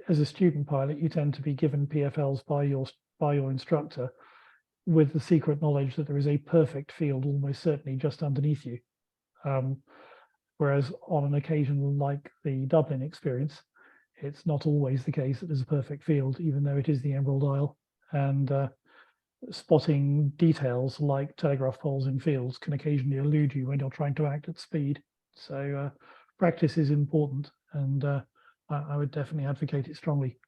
as a student pilot, you tend to be given PFLs by your instructor, with the secret knowledge that there is a perfect field almost certainly just underneath you. Whereas on an occasion like the Dublin experience, it's not always the case that there's a perfect field, even though it is the Emerald Isle. And spotting details like telegraph poles in fields can occasionally elude you when you're trying to act at speed. So practice is important, and I would definitely advocate it strongly.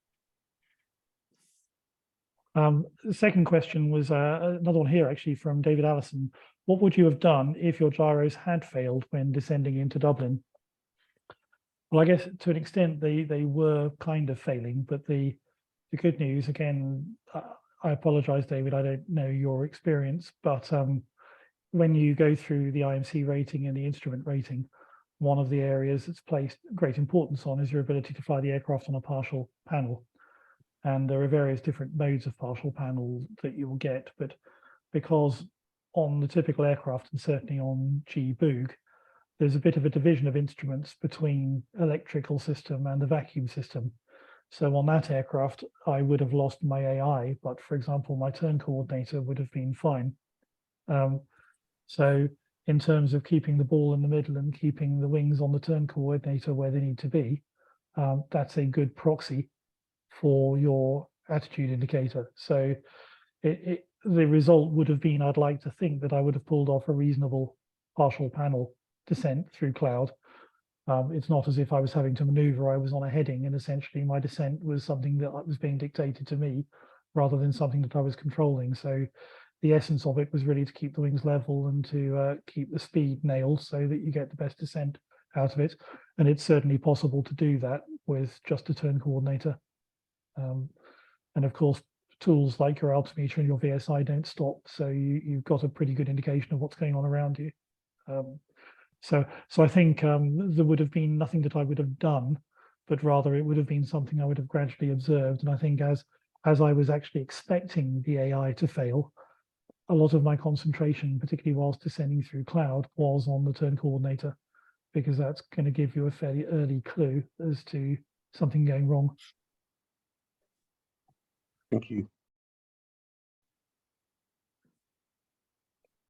The second question was another one here, actually, from David Allison. What would you have done if your gyros had failed when descending into Dublin? Well, I guess to an extent they were kind of failing, but the good news, again, I apologize, David, I don't know your experience, but when you go through the IMC rating and the instrument rating, one of the areas that's placed great importance on is your ability to fly the aircraft on a partial panel. And there are various different modes of partial panel that you will get, but because on the typical aircraft, and certainly on GE Boog, there's a bit of a division of instruments between electrical system and the vacuum system. So on that aircraft, I would have lost my AI, but for example, my turn coordinator would have been fine. So in terms of keeping the ball in the middle and keeping the wings on the turn coordinator where they need to be, that's a good proxy for your attitude indicator. So the result would have been, I'd like to think that I would have pulled off a reasonable partial panel descent through cloud. It's not as if I was having to maneuver. I was on a heading, and essentially my descent was something that was being dictated to me rather than something that I was controlling. So the essence of it was really to keep the wings level and to keep the speed nailed so that you get the best descent out of it. And it's certainly possible to do that with just a turn coordinator. And of course, tools like your altimeter and your VSI don't stop, so you've got a pretty good indication of what's going on around you. So I think there would have been nothing that I would have done, but rather it would have been something I would have gradually observed. And I think as I was actually expecting the AI to fail, a lot of my concentration, particularly whilst descending through cloud, was on the turn coordinator, because that's going to give you a fairly early clue as to something going wrong. Thank you.